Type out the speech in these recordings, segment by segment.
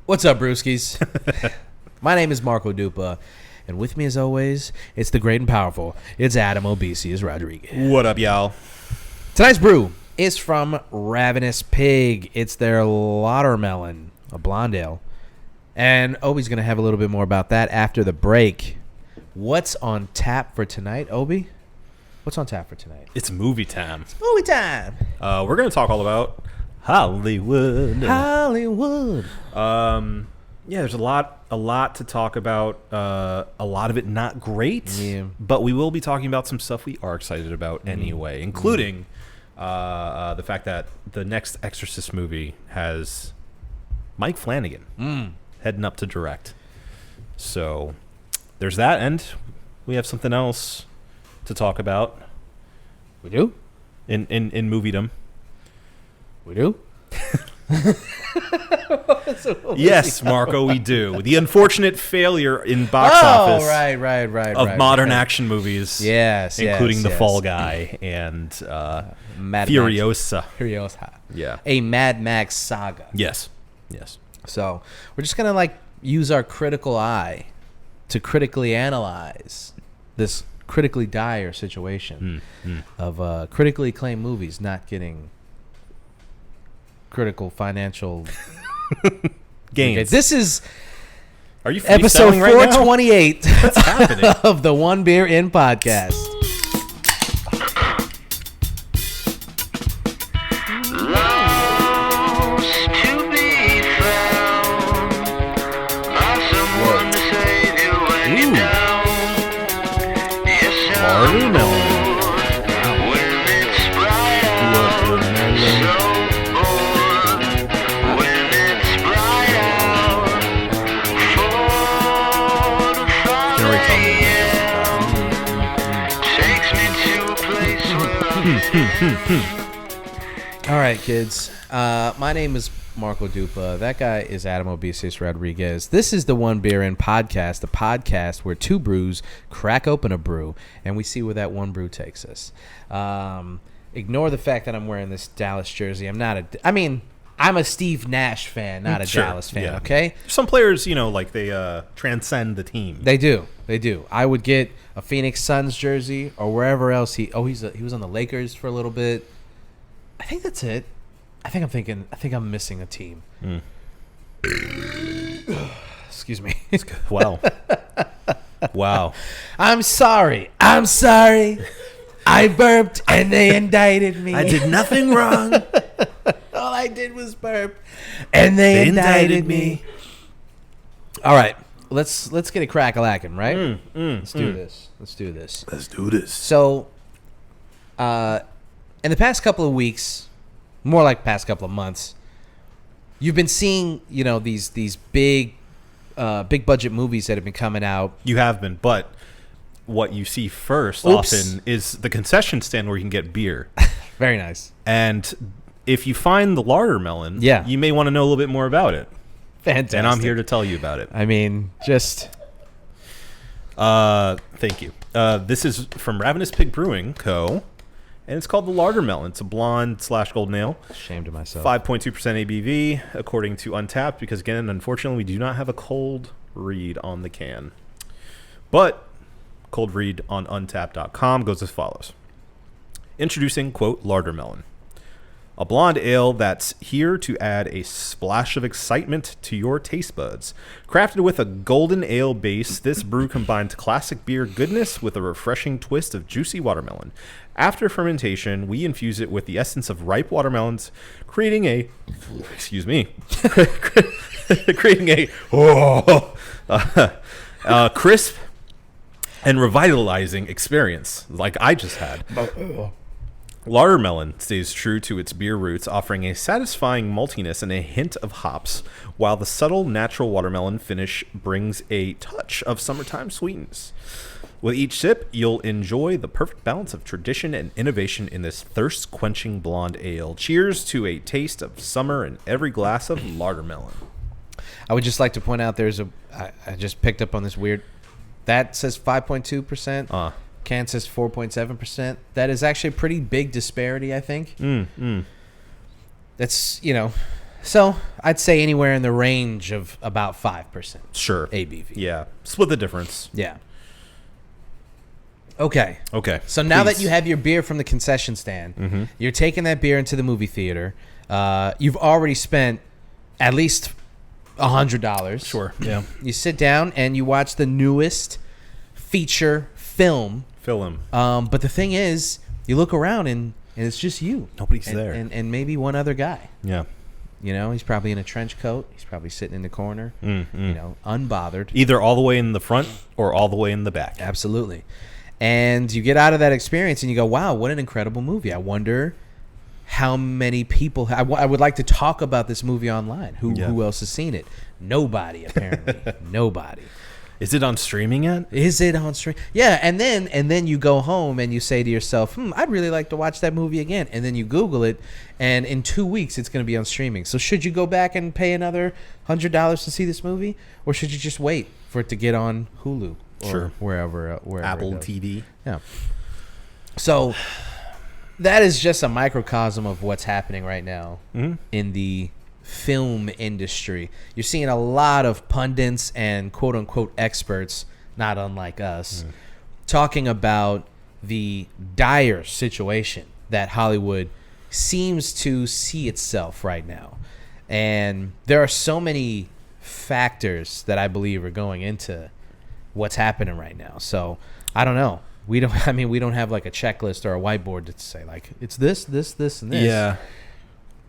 What's up, brewskis? My name is Marco Dupa, and with me, as always, it's the great and powerful. It's Adam Obesius Rodriguez. What up, y'all? Tonight's brew is from Ravenous Pig. It's their Lardermelon, a blonde ale. And Obi's going to have a little bit more about that after the break. What's on tap for tonight, Obi? What's on tap for tonight? It's movie time. It's movie time. We're going to talk all about Hollywood. Yeah, there's a lot to talk about. A lot of it not great, but we will be talking about some stuff we are excited about anyway, including the fact that the next Exorcist movie has Mike Flanagan heading up to direct. So there's that, and we have something else to talk about. We do? In moviedom. We do? Yes, Marco, we do. The unfortunate failure in box office of modern action movies. Yes, including The yes. Fall Guy and Furiosa. Furiosa. Yeah. A Mad Max saga. Yes. So we're just going to use our critical eye to critically analyze this critically dire situation of critically acclaimed movies not getting critical financial gains. This is Are you episode 428 What's happening? of the One Beer In podcast. All right, kids. My name is Marco Dupa. That guy is Adam Obesius Rodriguez. This is the One Beer In podcast, the podcast where two brews crack open a brew, and we see where that one brew takes us. Ignore the fact that I'm wearing this Dallas jersey. I'm a Steve Nash fan, not a Dallas fan, yeah. Okay? Some players, they transcend the team. They do. I would get a Phoenix Suns jersey or wherever else he was on the Lakers for a little bit. I think that's it. I think I'm missing a team. Excuse me. Wow. I'm sorry. I burped and they indicted me. I did nothing wrong. All I did was burp and they indicted me. All right. Let's get a crack-a-lackin', right? Let's do this. So, in the past couple of weeks, more like past couple of months, you've been seeing, these big budget movies that have been coming out. You have been, but what you see first often is the concession stand where you can get beer. Very nice. And if you find the Lardermelon, you may want to know a little bit more about it. Fantastic. And I'm here to tell you about it. Thank you. This is from Ravenous Pig Brewing Co., and it's called the Lardermelon. It's a blonde/golden ale. Ashamed of myself. 5.2% ABV, according to Untapped, because, again, unfortunately, we do not have a cold read on the can. But cold read on untapped.com goes as follows. Introducing, quote, Lardermelon. A blonde ale that's here to add a splash of excitement to your taste buds. Crafted with a golden ale base, this brew combines classic beer goodness with a refreshing twist of juicy watermelon. After fermentation, we infuse it with the essence of ripe watermelons, creating a crisp and revitalizing experience like I just had. Lardermelon stays true to its beer roots, offering a satisfying maltiness and a hint of hops, while the subtle natural watermelon finish brings a touch of summertime sweetness. With each sip, you'll enjoy the perfect balance of tradition and innovation in this thirst-quenching blonde ale. Cheers to a taste of summer in every glass of Lardermelon. I would just like to point out I just picked up on this weird... That says 5.2%. Can says 4.7%. That is actually a pretty big disparity, I think. That's, So I'd say anywhere in the range of about 5%. Sure. ABV. Yeah. Split the difference. Yeah. Okay. Okay. So now Please. that you have your beer from the concession stand, you're taking that beer into the movie theater. You've already spent at least $100. Sure. Yeah. You sit down and you watch the newest feature film. Film. But the thing is, you look around and it's just you. Nobody's and, there. And maybe one other guy. Yeah. You know, he's probably in a trench coat. He's probably sitting in the corner, you know, unbothered. Either all the way in the front or all the way in the back. Absolutely. And you get out of that experience and you go, wow, what an incredible movie. I wonder how many people... I would like to talk about this movie online. Who else has seen it? Nobody, apparently. Nobody. Is it on streaming yet? Is it on stream? Yeah, and then you go home and you say to yourself, I'd really like to watch that movie again. And then you Google it, and in 2 weeks it's going to be on streaming. So should you go back and pay another $100 to see this movie, or should you just wait for it to get on Hulu or wherever Apple it does? TV. Yeah. So that is just a microcosm of what's happening right now in the film industry. You're seeing a lot of pundits and quote unquote experts, not unlike us, talking about the dire situation that Hollywood seems to see itself right now. And there are so many factors that I believe are going into what's happening right now. So I don't know. We don't have like a checklist or a whiteboard to say like it's this, and this. Yeah.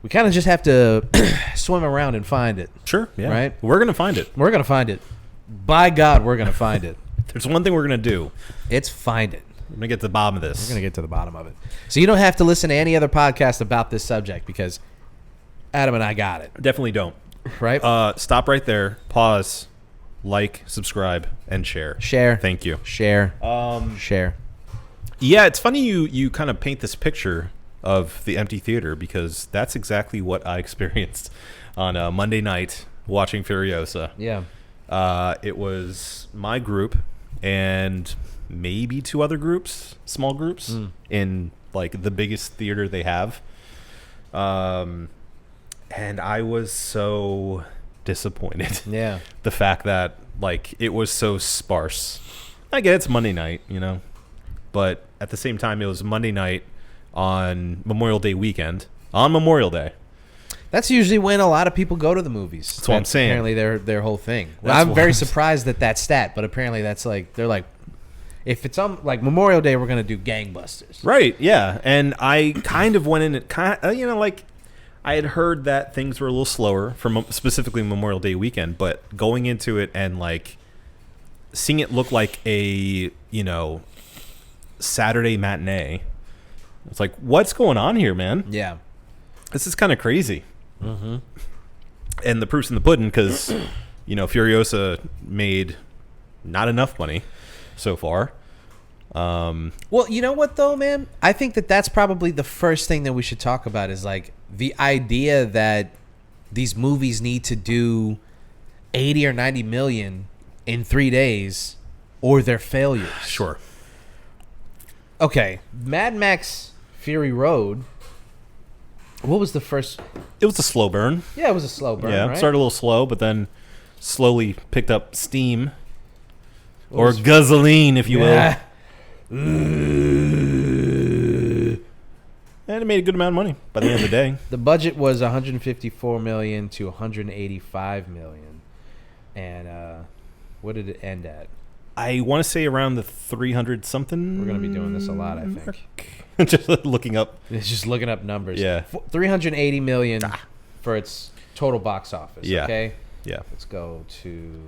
We kind of just have to swim around and find it. Sure. Yeah. Right? We're going to find it. We're going to find it. By God, we're going to find it. There's one thing we're going to do. It's find it. We're going to get to the bottom of this. We're going to get to the bottom of it. So you don't have to listen to any other podcast about this subject because Adam and I got it. Definitely don't. Right? Stop right there. Pause. Like, subscribe, and share. Share. Thank you. Share. Share. Yeah, it's funny you kind of paint this picture of the empty theater because that's exactly what I experienced on a Monday night watching Furiosa. Yeah. It was my group and maybe 2 other groups, small groups, in like the biggest theater they have. And I was so disappointed. Yeah. The fact that like it was so sparse. I get it's Monday night, you know, but at the same time it was Monday night on Memorial Day weekend, on Memorial Day. That's usually when a lot of people go to the movies. That's what I'm saying. Apparently their whole thing. That's I'm very what- surprised at that stat, but apparently that's like, they're like, if it's on like Memorial Day, we're going to do gangbusters. Right, yeah. And I kind of went in it, you know, like I had heard that things were a little slower for specifically Memorial Day weekend, but going into it and like seeing it look like a, you know, Saturday matinee, it's like, what's going on here, man? Yeah. This is kind of crazy. And the proof's in the pudding because, you know, Furiosa made not enough money so far. Well, you know what though, man? I think that's probably the first thing that we should talk about is like the idea that these movies need to do 80 or 90 million in 3 days or they're failures. Sure. Okay, Mad Max Fury Road. What was the first? It was a slow burn. Yeah, it was a slow burn, Yeah, right? started a little slow, but then slowly picked up steam. What Or was- gasoline, if you Yeah. will. And it made a good amount of money by the end of the day. The budget was 154 million to 185 million. And what did it end at? I want to say around the 300 something. We're going to be doing this a lot, I think. Just looking up. It's just looking up numbers. Yeah. 380 million for its total box office. Yeah. Okay. Yeah. Let's go to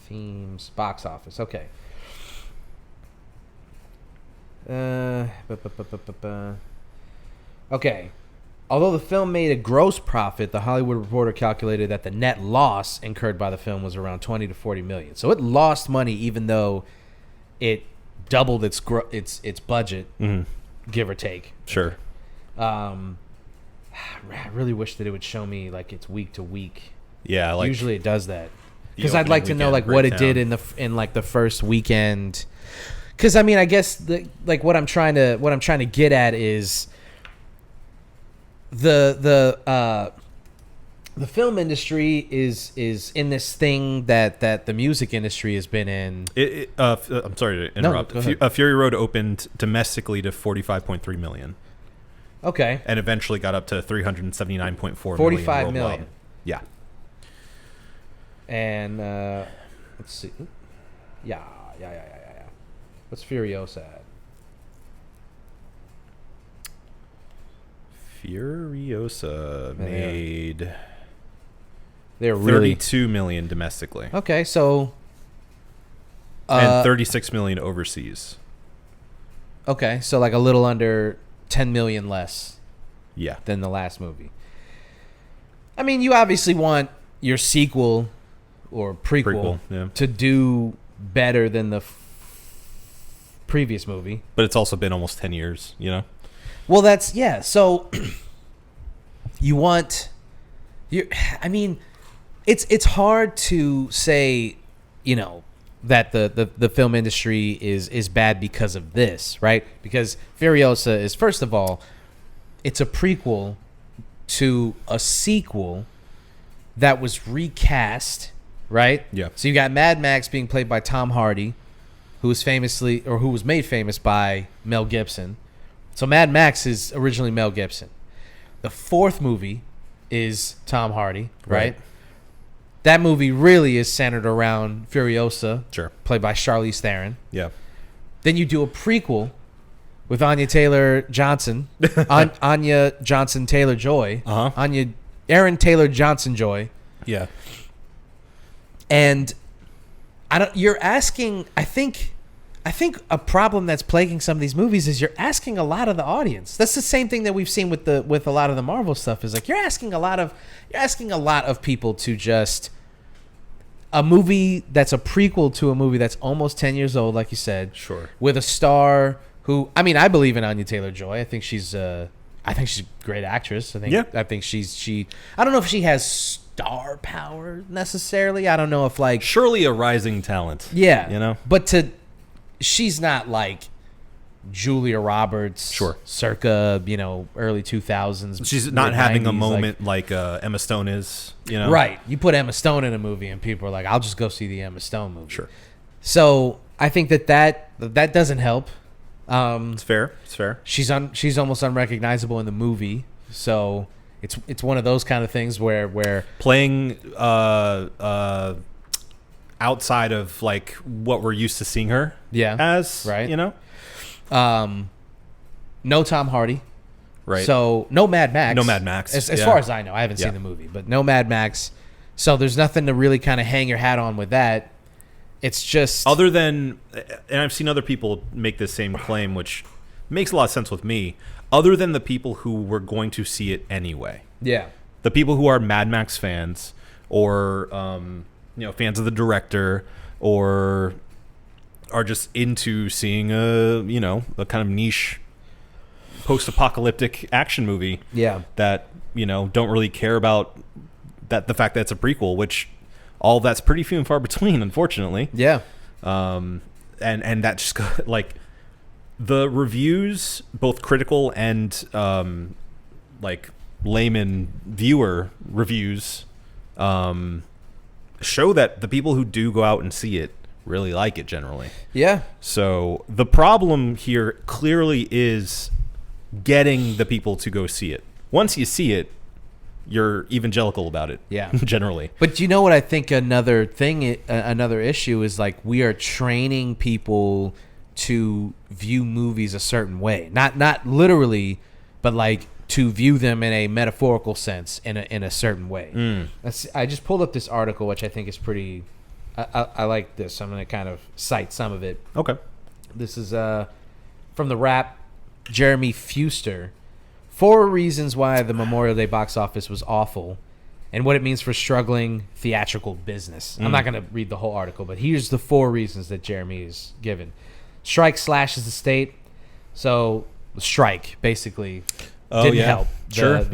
themes, box office. Okay. Okay. Although the film made a gross profit, the Hollywood Reporter calculated that the net loss incurred by the film was around 20 to 40 million. So it lost money even though it doubled its budget, give or take. Sure. I really wish that it would show me like it's week to week. Yeah. Like Usually it does that because the I'd like to opening know like weekend what it did breakdown. in like the first weekend. Because I mean, I guess like what I'm trying to get at is the the film industry is in this thing that the music industry has been in. I'm sorry to interrupt. No, go ahead. Fury Road opened domestically to 45.3 million. Okay. And eventually got up to 379.4 million. 45 million. Yeah. And let's see. Yeah. What's Furiosa at? Furiosa made they're really 32 million domestically. Okay, so and 36 million overseas. Okay, so like a little under 10 million less. Yeah. Than the last movie. I mean, you obviously want your sequel or prequel yeah, to do better than the previous movie. But it's also been almost 10 years, you know? Well, that's, yeah. So you want, I mean, it's hard to say, you know, that the film industry is bad because of this, right? Because Furiosa is, first of all, it's a prequel to a sequel that was recast, right? Yeah. So you got Mad Max being played by Tom Hardy, who was made famous by Mel Gibson. So Mad Max is originally Mel Gibson. The fourth movie is Tom Hardy, right? That movie really is centered around Furiosa, sure, played by Charlize Theron. Yeah. Then you do a prequel with Anya Taylor-Johnson, Anya Johnson Taylor-Joy, Aaron Taylor-Johnson-Joy. Yeah. And you're asking, I think a problem that's plaguing some of these movies is you're asking a lot of the audience. That's the same thing that we've seen with a lot of the Marvel stuff, is like you're asking a lot of people to just a movie that's a prequel to a movie that's almost 10 years old, like you said. Sure. With a star who, I mean, I believe in Anya Taylor-Joy. I think she's a great actress. I think she I don't know if she has star power necessarily. I don't know if like surely a rising talent. Yeah. You know? But she's not like Julia Roberts, sure, circa, you know, early 2000s. She's not having a moment like Emma Stone is, you know? Right. You put Emma Stone in a movie and people are like, I'll just go see the Emma Stone movie. Sure. So I think that doesn't help. It's fair. She's almost unrecognizable in the movie. So it's one of those kind of things where playing outside of like what we're used to seeing her as, right? You know? No Tom Hardy. Right. So no Mad Max. As far as I know. I haven't seen the movie, but no Mad Max. So there's nothing to really kind of hang your hat on with that. It's just other than, and I've seen other people make the same claim, which makes a lot of sense with me, other than the people who were going to see it anyway. Yeah. The people who are Mad Max fans or fans of the director or are just into seeing a kind of niche post-apocalyptic action movie. Yeah. That, don't really care about the fact that it's a prequel, which all that's pretty few and far between, unfortunately. Yeah. And that just like the reviews, both critical and like layman viewer reviews, show that the people who do go out and see it really like it generally. Yeah. So the problem here clearly is getting the people to go see it. Once you see it, you're evangelical about it. Yeah. Generally. But you know what I think another issue is, like, we are training people to view movies a certain way. Not literally, but like to view them in a metaphorical sense in a certain way. I just pulled up this article, which I think is pretty I like this. I'm going to kind of cite some of it. Okay. This is from the Wrap, Jeremy Fuster. 4 reasons why the Memorial Day box office was awful and what it means for struggling theatrical business. I'm not going to read the whole article, but here's the 4 reasons that Jeremy is given. Strike slashes the state. So the strike basically didn't help. Sure.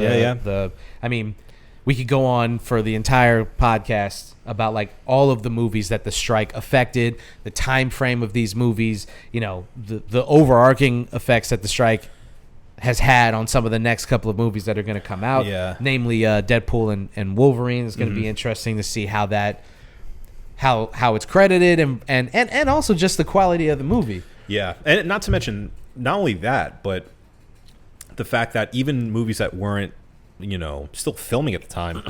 I mean, we could go on for the entire podcast about like all of the movies that the strike affected, the time frame of these movies, the overarching effects that the strike has had on some of the next couple of movies that are going to come out. Yeah. Namely, Deadpool and Wolverine. Is going to be interesting to see how it's credited and also just the quality of the movie. Yeah, and not to mention not only that, but the fact that even movies that weren't, still filming at the time,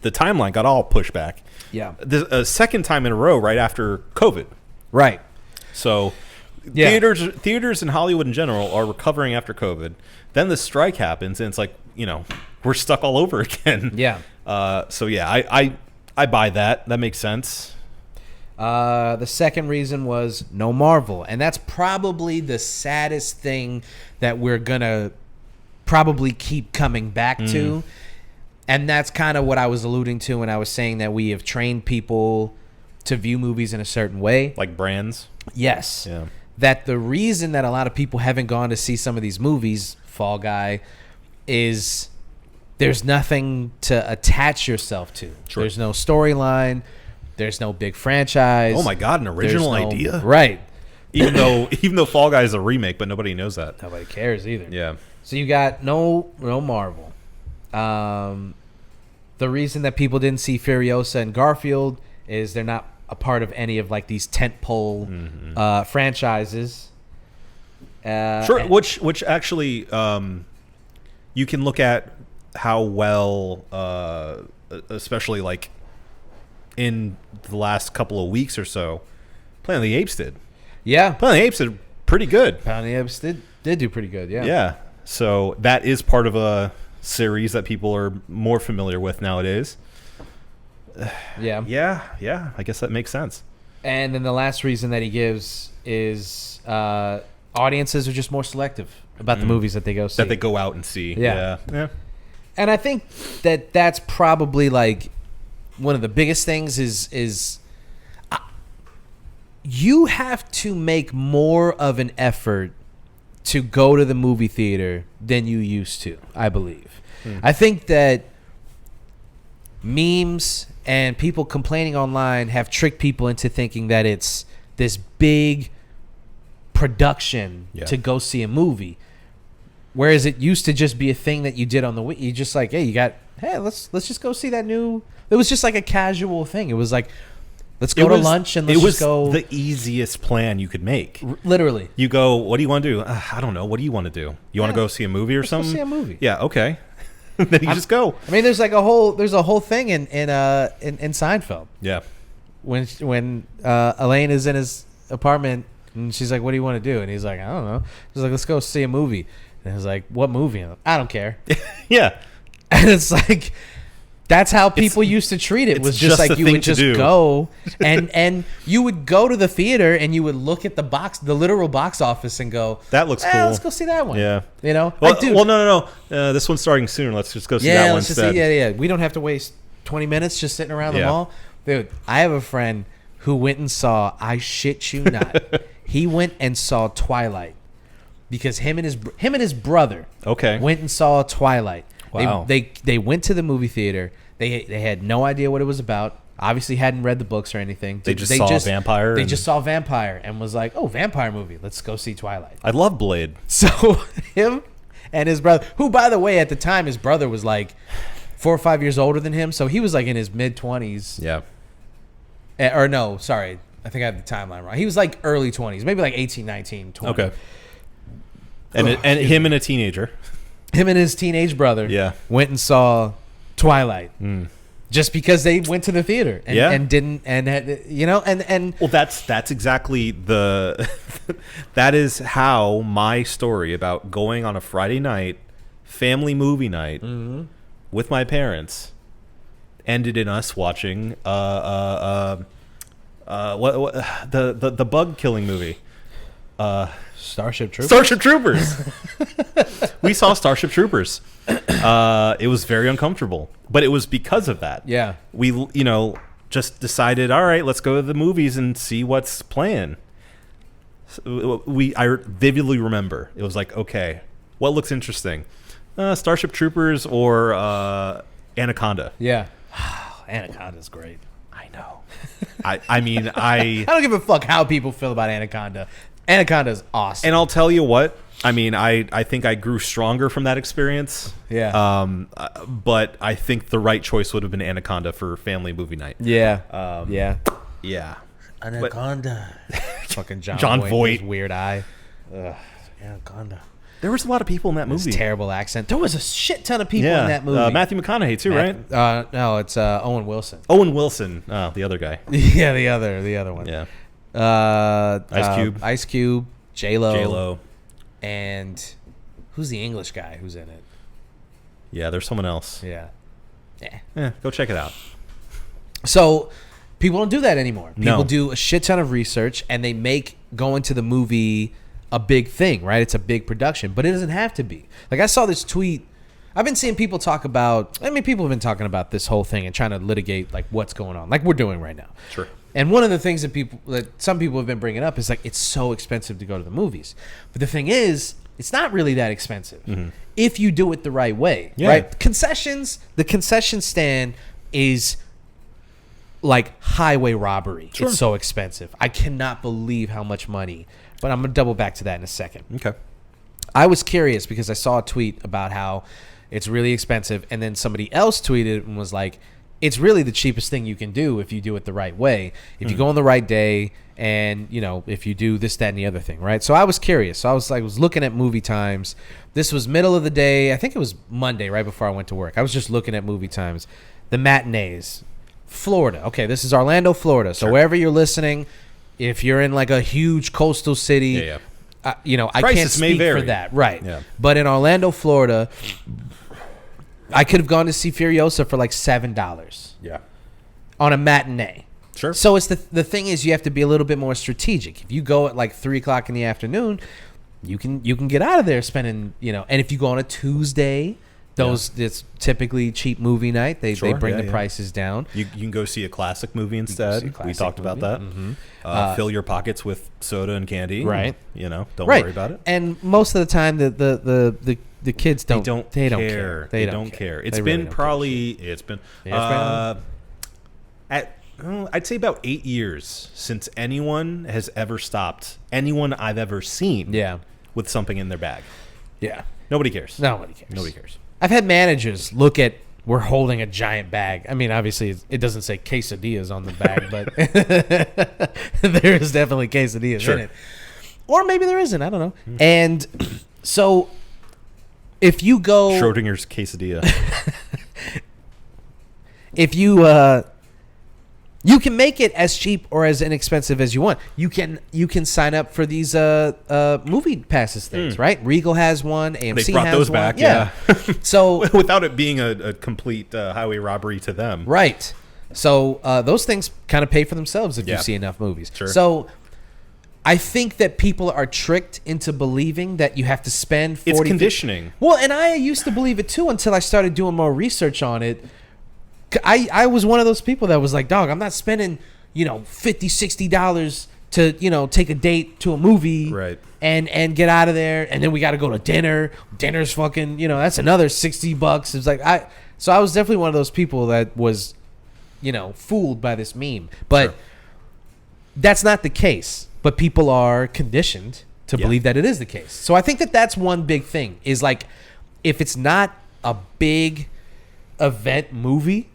the timeline got all pushed back. Yeah. A second time in a row right after COVID. Right. So Yeah. theaters in Hollywood in general are recovering after COVID. Then the strike happens, and it's like, we're stuck all over again. Yeah. So yeah, I buy that. That makes sense. The second reason was no Marvel, and that's probably the saddest thing that we're gonna probably keep coming back to. And that's kind of what I was alluding to when I was saying that we have trained people to view movies in a certain way. Like brands? Yes. Yeah. That the reason that a lot of people haven't gone to see some of these movies, Fall Guy, is there's nothing to attach yourself to. Sure. There's no storyline. There's no big franchise. Oh my God, an original idea? Right. Even though Fall Guy is a remake, but nobody knows that. Nobody cares either. Yeah. So you got no Marvel. The reason that people didn't see Furiosa and Garfield is they're not a part of any of like these tentpole franchises. Sure. Which actually, you can look at how well, especially like in the last couple of weeks or so, Planet of the Apes did. Yeah. Planet of the Apes did pretty good. Planet of the Apes did do pretty good. Yeah. Yeah. So that is part of a series that people are more familiar with nowadays. Yeah. Yeah. I guess that makes sense. And then the last reason that he gives is audiences are just more selective about the movies that they go see. That they go out and see. Yeah. Yeah. And I think that that's probably like one of the biggest things is you have to make more of an effort to go to the movie theater than you used to, I believe. I think that memes and people complaining online have tricked people into thinking that it's this big production to go see a movie. Whereas it used to just be a thing that you did on the week. You just like, let's just go see that new. It was just like a casual thing. It was like, let's go to lunch and let's just go. It was the easiest plan you could make. Literally. You go, what do you want to do? I don't know. What do you want to do? You want to go see a movie or something? Go see a movie. Yeah, okay. Then you just go. I mean, there's a whole thing in Seinfeld. Yeah. When Elaine is in his apartment and she's like, what do you want to do? And he's like, I don't know. She's like, let's go see a movie. And he's like, what movie? And I don't care. Yeah. And it's like, that's how people used to treat it. Was just like you would just go and you would go to the theater and you would look at the literal box office and go, that looks cool. Let's go see that one. Yeah. Well, no. This one's starting soon. Let's just go see that one instead. Yeah. We don't have to waste 20 minutes just sitting around the mall. Dude, I have a friend who went and saw, I shit you not, he went and saw Twilight because him and his brother went and saw Twilight. Wow. They went to the movie theater. They had no idea what it was about. Obviously hadn't read the books or anything. They just saw Vampire. They just saw Vampire and was like, oh, vampire movie. Let's go see Twilight. I love Blade. So him and his brother, who, by the way, at the time, his brother was like 4 or 5 years older than him. So he was like in his mid-20s. Yeah. Or no, sorry. I think I have the timeline wrong. He was like early 20s, maybe like 18, 19, 20. Okay. And him and a teenager. Him and his teenage brother went and saw Twilight just because they went to the theater and didn't and had, well, that's exactly that is how my story about going on a Friday night family movie night with my parents ended in us watching what the bug killing movie. Starship Troopers. We saw Starship Troopers. It was very uncomfortable, but it was because of that. Yeah. We, just decided, all right, let's go to the movies and see what's playing. I vividly remember it was like, okay, what looks interesting? Starship Troopers or Anaconda. Yeah. Anaconda's great. I know. I mean, I don't give a fuck how people feel about Anaconda. Anaconda's awesome. And I'll tell you what, I mean, I think I grew stronger from that experience. Yeah. But I think the right choice would have been Anaconda for family movie night. Yeah. Yeah. Yeah. Anaconda. Fucking John Voight. His weird eye. Anaconda. There was a lot of people in that movie. His terrible accent. There was a shit ton of people in that movie. Matthew McConaughey too, right? No, it's Owen Wilson. Owen Wilson, the other guy. Yeah, the other one. Yeah. Ice Cube, J-Lo, J-Lo. and who's the English guy who's in it? Yeah, there's someone else. Yeah. Yeah, go check it out. So people don't do that anymore. People No. do a shit ton of research, and they make going to the movie a big thing, right? It's a big production, but it doesn't have to be. Like, I saw this tweet. I've been seeing people talk about, people have been talking about this whole thing and trying to litigate, like, what's going on, like we're doing right now. Sure. And one of the things that some people have been bringing up is, like, it's so expensive to go to the movies. But the thing is, it's not really that expensive if you do it the right way, right? The concession stand is like highway robbery. Sure. It's so expensive. I cannot believe how much money. But I'm going to double back to that in a second. Okay. I was curious because I saw a tweet about how it's really expensive. And then somebody else tweeted and was like, it's really the cheapest thing you can do if you do it the right way. If you go on the right day and, if you do this, that, and the other thing, right? So I was curious. So I was looking at movie times. This was middle of the day. I think it was Monday, right before I went to work. I was just looking at movie times. The matinees. Florida. Okay, this is Orlando, Florida. So wherever you're listening, if you're in like a huge coastal city, I can't speak for that. Right. Yeah. But in Orlando, Florida, I could have gone to see Furiosa for like $7. Yeah. On a matinee. Sure. So it's the thing is you have to be a little bit more strategic. If you go at like 3:00 in the afternoon, you can get out of there spending, and if you go on a Tuesday, it's typically cheap movie night. They bring the prices down. You can go see a classic movie instead. We talked about that. Mm-hmm. Fill your pockets with soda and candy. Right. Don't worry about it. And most of the time, the kids don't care. They don't care. It's been I'd say about 8 years since anyone has ever stopped anyone I've ever seen. With something in their bag. Yeah. Nobody cares. Nobody cares. I've had managers look at, we're holding a giant bag. I mean, obviously, it doesn't say quesadillas on the bag, but there is definitely quesadillas in it. Or maybe there isn't. I don't know. And so if you go... Schrodinger's quesadilla. If you... you can make it as cheap or as inexpensive as you want. You can sign up for these movie passes things, right? Regal has one. AMC they brought has those one. back, yeah. So without it being a complete highway robbery to them, right? So those things kind of pay for themselves if you see enough movies. Sure. So I think that people are tricked into believing that you have to spend 40. It's conditioning. Well, and I used to believe it too until I started doing more research on it. I was one of those people that was like, dog, I'm not spending, $50-$60 to, take a date to a movie and get out of there. And then we got to go to dinner. Dinner's fucking, that's another $60. It's like, so I was definitely one of those people that was, fooled by this meme. But that's not the case. But people are conditioned to believe that it is the case. So I think that that's one big thing is like, if it's not a big event movie,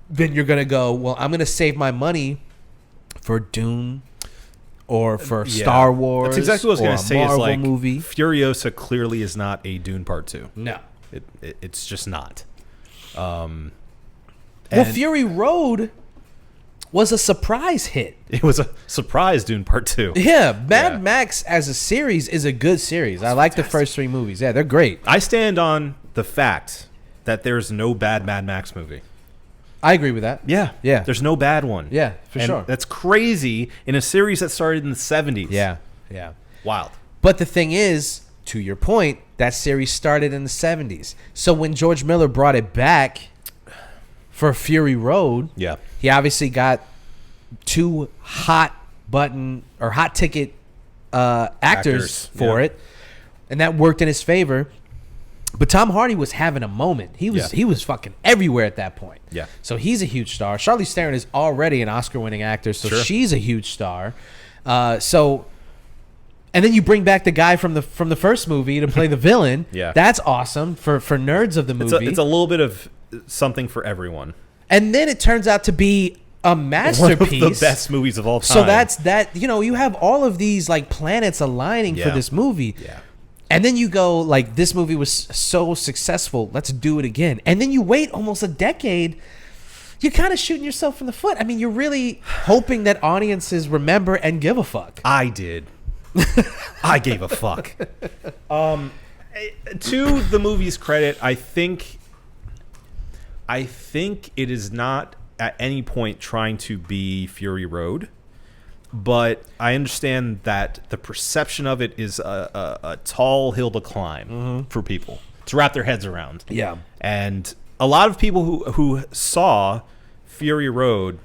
then you're gonna go, well, I'm gonna save my money for Dune or for Star Wars. That's exactly what I was gonna say. Marvel is like movie. Furiosa clearly is not a Dune Part 2. No, it's just not. Well, Fury Road was a surprise hit. It was a surprise Dune Part 2. Yeah, Mad Max as a series is a good series. I like the first 3 movies. Yeah, they're great. I stand on the fact that there's no bad Mad Max movie. I agree with that. Yeah. There's no bad one. Yeah, for sure. That's crazy in a series that started in the 70s. Yeah. Wild. But the thing is, to your point, that series started in the 70s. So when George Miller brought it back for Fury Road, he obviously got 2 hot ticket actors for it, and that worked in his favor. But Tom Hardy was having a moment. He was fucking everywhere at that point. Yeah. So he's a huge star. Charlize Theron is already an Oscar-winning actor, so she's a huge star. And And then you bring back the guy from the first movie to play the villain. Yeah. That's awesome for nerds of the movie. It's a little bit of something for everyone. And then it turns out to be a masterpiece. One of the best movies of all time. So that's that. You have all of these like planets aligning for this movie. Yeah. And then you go like, this movie was so successful, let's do it again. And then you wait almost a decade. You're kind of shooting yourself in the foot. I mean, you're really hoping that audiences remember and give a fuck. I did. I gave a fuck. To the movie's credit, I think it is not at any point trying to be Fury Road, but I understand that the perception of it is a tall hill to climb for people to wrap their heads around. Yeah. And a lot of people who saw Fury Road,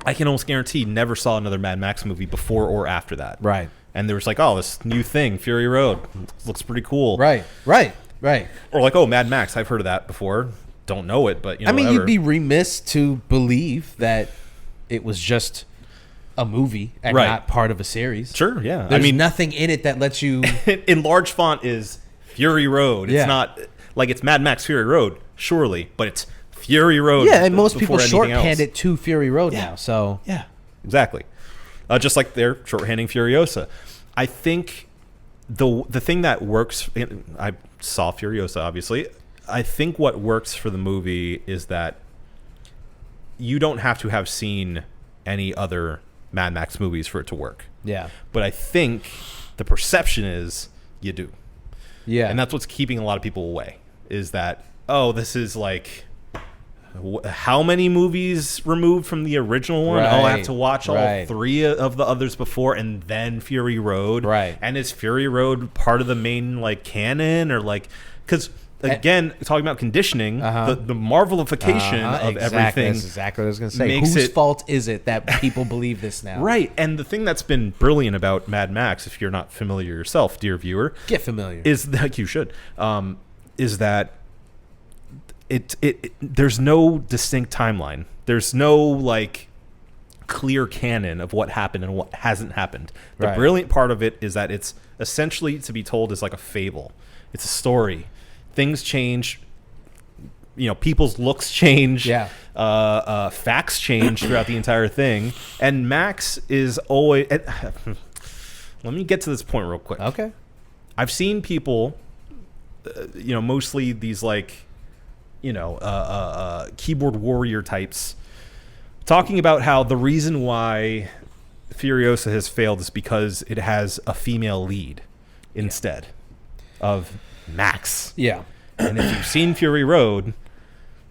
I can almost guarantee, never saw another Mad Max movie before or after that. Right. And there was like, oh, this new thing, Fury Road, looks pretty cool. Right. Or like, oh, Mad Max, I've heard of that before. Don't know it, but I mean, whatever. you'd be remiss to believe that it was just a movie and not part of a series. Sure, yeah. There's nothing in it that lets you... in large font is Fury Road. It's not like it's Mad Max Fury Road, surely, but it's Fury Road. Yeah, and most people shorthand it to Fury Road now. So yeah, exactly. Just like they're shorthanding Furiosa. I think the thing that works... I saw Furiosa, obviously. I think what works for the movie is that you don't have to have seen any other Mad Max movies for it to work. Yeah. But I think the perception is you do. Yeah. And that's what's keeping a lot of people away, is that, oh, this is like... how many movies removed from the original one? Right. Oh, I have to watch all 3 of the others before and then Fury Road. Right. And is Fury Road part of the main like canon, or like, because again, talking about conditioning, the Marvelification of everything. That's exactly what I was going to say. Whose fault is it that people believe this now? Right. And the thing that's been brilliant about Mad Max, if you're not familiar yourself, dear viewer, get familiar. Is that you should? Is that there's no distinct timeline. There's no like clear canon of what happened and what hasn't happened. The brilliant part of it is that it's essentially to be told as like a fable. It's a story. Things change. People's looks change. Yeah. Facts change throughout the entire thing. And Max is always... let me get to this point real quick. Okay. I've seen people, mostly these like... keyboard warrior types talking about how the reason why Furiosa has failed is because it has a female lead instead of Max. Yeah. And if you've seen Fury Road,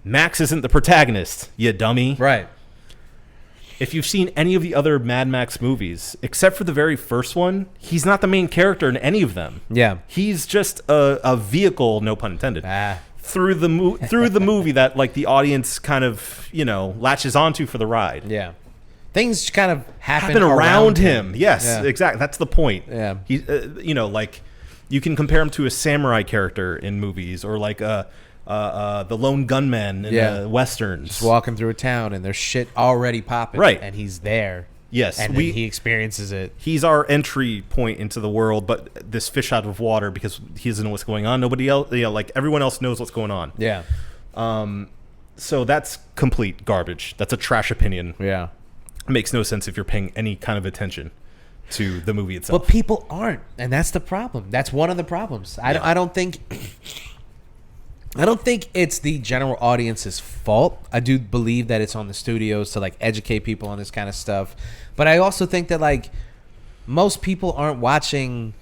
Max isn't the protagonist, you dummy. Right. If you've seen any of the other Mad Max movies, except for the very first one, he's not the main character in any of them. Yeah. He's just a vehicle, no pun intended. Through the movie that like the audience kind of latches onto for the ride. Yeah, things kind of happen around him. Yes, exactly. That's the point. Yeah, he like you can compare him to a samurai character in movies, or like the lone gunman in westerns, just walking through a town and there's shit already popping, and he's there. Yes, and he experiences it. He's our entry point into the world, but this fish out of water because he doesn't know what's going on. Nobody else, like everyone else knows what's going on. Yeah. So that's complete garbage. That's a trash opinion. Yeah. It makes no sense if you're paying any kind of attention to the movie itself. But people aren't, and that's the problem. That's one of the problems. I don't think it's the general audience's fault. I do believe that it's on the studios to like educate people on this kind of stuff. But I also think that like most people aren't watching.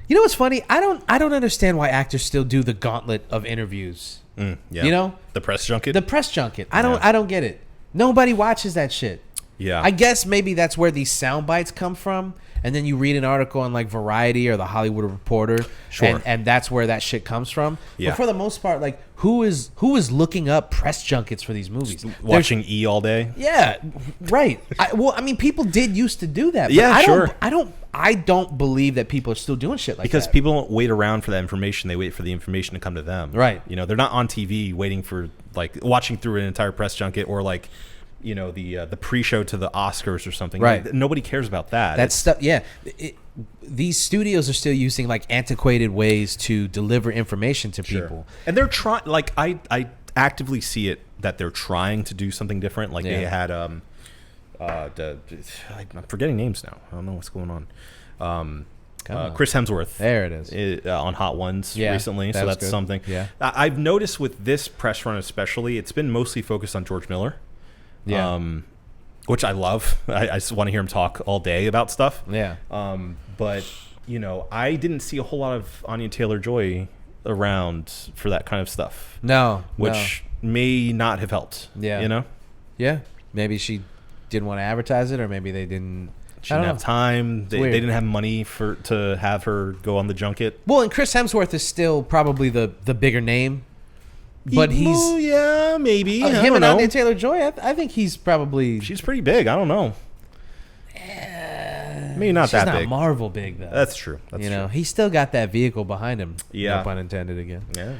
You know what's funny? I don't understand why actors still do the gauntlet of interviews. Yeah. The press junket? The press junket. I don't get it. Nobody watches that shit. Yeah. I guess maybe that's where these sound bites come from. And then you read an article on like Variety or the Hollywood Reporter, and that's where that shit comes from. Yeah. But for the most part, like who is looking up press junkets for these movies? Watching E all day. Yeah, right. I mean, people did used to do that. But Yeah, I don't believe that people are still doing shit like because that. people don't wait around for that information. They wait for the information to come to them. Right. They're not on TV waiting for like watching through an entire press junket or like the pre-show to the Oscars or something. Right. Nobody cares about that. That stuff. Yeah. These studios are still using like antiquated ways to deliver information to people. And they're trying, like, I actively see it that they're trying to do something different. Like they had I'm forgetting names now. I don't know what's going on. Chris Hemsworth. There it is. On Hot Ones recently, so that's good. Something. Yeah. I've noticed with this press run especially, it's been mostly focused on George Miller. Yeah. Which I love. I just want to hear him talk all day about stuff. Yeah. But, I didn't see a whole lot of Anya Taylor-Joy around for that kind of stuff. No. Which may not have helped. Yeah. Yeah. Maybe she didn't want to advertise it, or maybe they didn't. She didn't have time. They didn't have money to have her go on the junket. Well, and Chris Hemsworth is still probably the bigger name. But maybe. Him and Anya Taylor-Joy, I think he's probably... She's pretty big. I don't know. Maybe not that big. She's not Marvel big, though. That's true. That's true. He's still got that vehicle behind him. Yeah. No pun intended again. Yeah.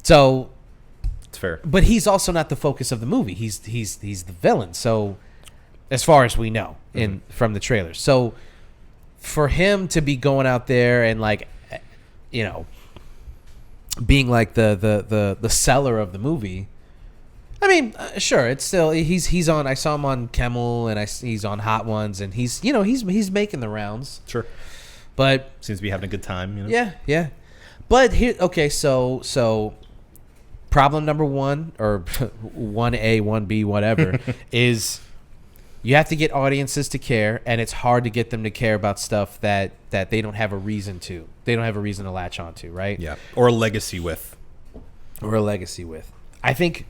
So... It's fair. But he's also not the focus of the movie. He's the villain. So, as far as we know from the trailers. So, for him to be going out there and like, being like the seller of the movie, I mean, sure, it's still he's on. I saw him on Kimmel and he's on Hot Ones, and he's making the rounds. Sure, but seems to be having a good time. Yeah. But here, okay, so problem number one, or 1A, 1B, whatever, is you have to get audiences to care, and it's hard to get them to care about stuff that they don't have a reason to. They don't have a reason to latch onto, right? Yeah, or a legacy with. I think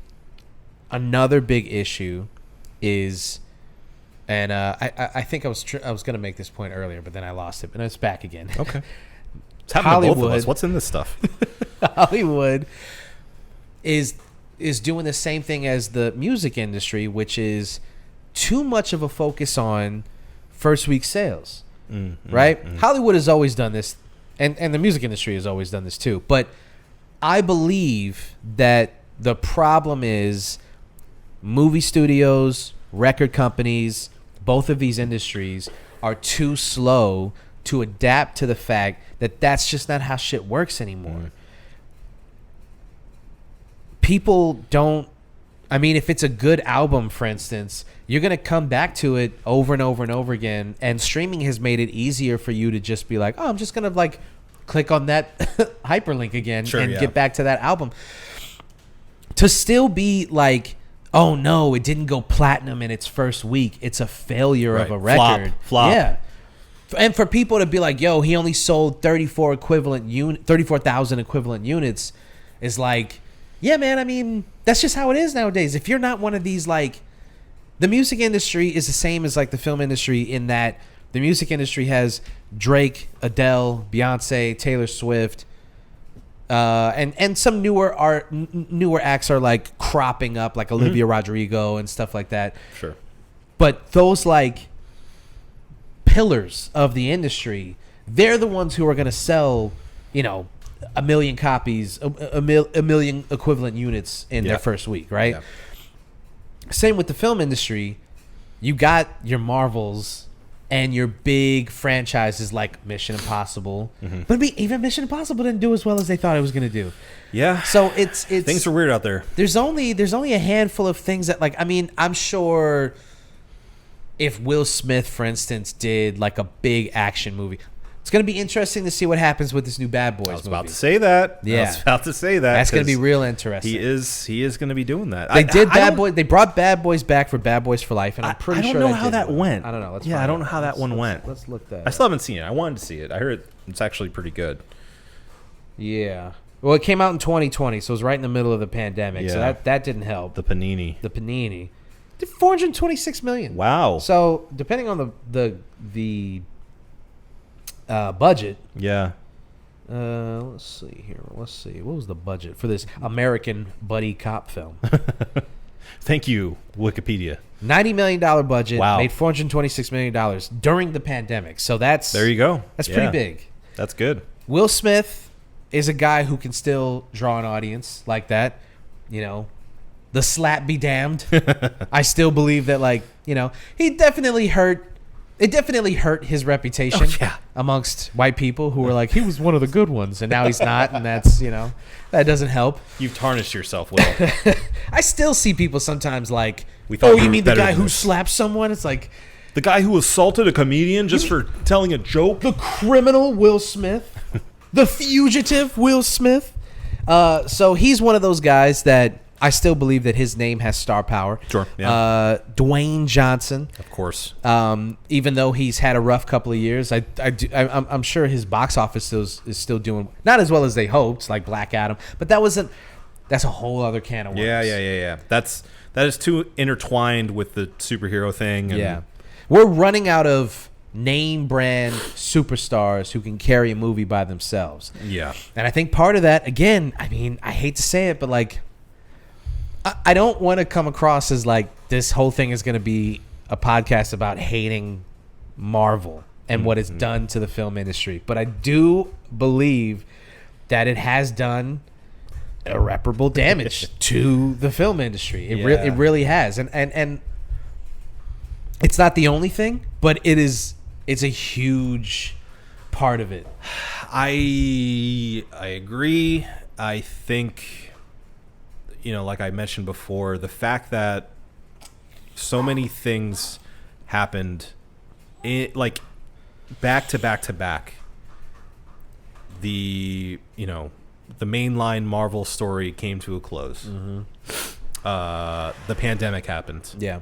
another big issue is, and I think I was going to make this point earlier, but then I lost it, and it's back again. Okay. It's happening to both of us. What's in this stuff? Hollywood is doing the same thing as the music industry, which is too much of a focus on first week sales, right? Hollywood has always done this, and the music industry has always done this too. But I believe that the problem is movie studios, record companies, both of these industries are too slow to adapt to the fact that that's just not how shit works anymore. People don't... I mean, if it's a good album, for instance, you're going to come back to it over and over and over again, and streaming has made it easier for you to just be like, oh, I'm just going to like click on that hyperlink again get back to that album. To still be like, oh no, it didn't go platinum in its first week, it's a failure of a record. Flop. Yeah. And for people to be like, yo, he only sold 34,000 equivalent units is like, yeah, man, I mean, that's just how it is nowadays. If you're not one of these, like, the music industry is the same as like the film industry in that the music industry has Drake, Adele, Beyonce, Taylor Swift, and some newer acts are like cropping up, like Olivia Rodrigo and stuff like that. Sure. But those like pillars of the industry, they're the ones who are going to sell, a million copies, a million equivalent units in their first week, right? Yeah. Same with the film industry. You got your Marvels and your big franchises like Mission Impossible. But even Mission Impossible didn't do as well as they thought it was going to do. Yeah. So it's things are weird out there. There's only a handful of things that, like, I mean, I'm sure if Will Smith, for instance, did like a big action movie, it's going to be interesting to see what happens with this new Bad Boys movie. I was about to say that. That's going to be real interesting. He is going to be doing that. They brought Bad Boys back for Bad Boys for Life, and I'm pretty sure I don't know how that went. I don't know. I don't know how that one went. Let's look that. I still haven't seen it. I wanted to see it. I heard it's actually pretty good. Yeah. Well, it came out in 2020, so it was right in the middle of the pandemic. Yeah. So that didn't help. The Panini. Did $426 million. Wow. So depending on the budget. Yeah. Let's see here. What was the budget for this American buddy cop film? Thank you, Wikipedia. $90 million budget. Wow. Made $426 million during the pandemic. So there you go. That's pretty big. That's good. Will Smith is a guy who can still draw an audience like that. The the slap be damned. I still believe that, like, he definitely hurt. It definitely hurt his reputation amongst white people who were like, he was one of the good ones, and now he's not, and that's, that doesn't help. You've tarnished yourself, Will. I still see people sometimes like, you mean the guy who slapped someone? It's like... The guy who assaulted a comedian just for telling a joke? The criminal Will Smith. The fugitive Will Smith. So he's one of those guys that I still believe that his name has star power. Sure. Yeah. Dwayne Johnson, of course. Even though he's had a rough couple of years, I'm sure his box office is still doing not as well as they hoped, like Black Adam. But that's a whole other can of worms. Yeah. That is too intertwined with the superhero thing. And we're running out of name brand superstars who can carry a movie by themselves. Yeah. And I think part of that, again, I mean, I hate to say it, but like, I don't want to come across as like this whole thing is going to be a podcast about hating Marvel and what it's done to the film industry. But I do believe that it has done irreparable damage to the film industry. It really has. And it's not the only thing, but it's a huge part of it. I agree. I think, like I mentioned before, the fact that so many things happened like back to back to back. The mainline Marvel story came to a close. Mm-hmm. The pandemic happened. Yeah.